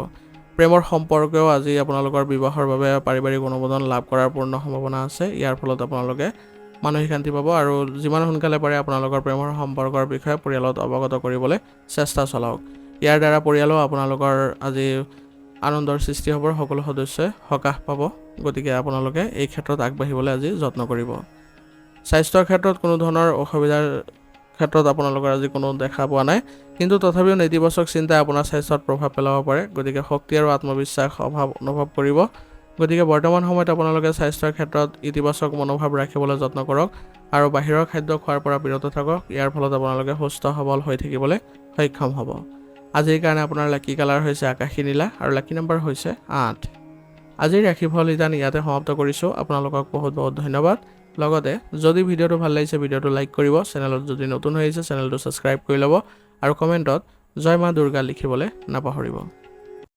প্ৰেমৰ সম্পৰ্কেও আজি আপোনালোকৰ বিবাহৰ বাবে পাৰিবাৰিক অনুমোদন লাভ কৰাৰ পূৰ্ণ সম্ভাৱনা আছে। ইয়াৰ ফলত আপোনালোকে মানসিক শান্তি পাব আৰু যিমান সোনকালে পাৰে আপোনালোকৰ প্ৰেমৰ সম্পৰ্কৰ বিষয়ে পৰিয়ালত অৱগত কৰিবলৈ চেষ্টা চলাওক। ইয়াৰ দ্বাৰা পৰিয়ালেও আপোনালোকৰ আজি আনন্দৰ সৃষ্টি হ'ব, সকলো সদস্যই সকাহ পাব। গতিকে আপোনালোকে এই ক্ষেত্ৰত আগবাঢ়িবলৈ আজি যত্ন কৰিব। স্বাস্থ্যৰ ক্ষেত্ৰত কোনো ধৰণৰ অসুবিধাৰ ক্ষেত্ৰত আপোনালোকৰ আজি কোনো দেখা পোৱা নাই, কিন্তু তথাপিও নেতিবাচক চিন্তাই আপোনাৰ স্বাস্থ্যত প্ৰভাৱ পেলাব পাৰে। গতিকে শক্তি আৰু আত্মবিশ্বাস অভাৱ অনুভৱ কৰিব। গতিকে বৰ্তমান সময়ত আপোনালোকে স্বাস্থ্যৰ ক্ষেত্ৰত ইতিবাচক মনোভাৱ ৰাখিবলৈ যত্ন কৰক আৰু বাহিৰৰ খাদ্য খোৱাৰ পৰা বিৰত থাকক। ইয়াৰ ফলত আপোনালোকে সুস্থ সবল হৈ থাকিবলৈ সক্ষম হ'ব। আজিৰ কাৰণে আপোনাৰ লাকি কালাৰ হৈছে আকাশী নীলা আৰু লাকি নম্বৰ হৈছে 8। আজিৰ ৰাশিফল নিদান ইয়াতে সমাপ্ত কৰিছোঁ। আপোনালোকক বহুত বহুত ধন্যবাদ। লগতে যদি ভিডিঅ'টো ভাল লাগিছে ভিডিঅ'টো লাইক কৰিব, চেনেলত যদি নতুন হৈ আহিছে চেনেলটো ছাবস্ক্ৰাইব কৰি ল'ব আৰু কমেণ্টত জয় মা দুৰ্গা লিখিবলৈ নাপাহৰিব।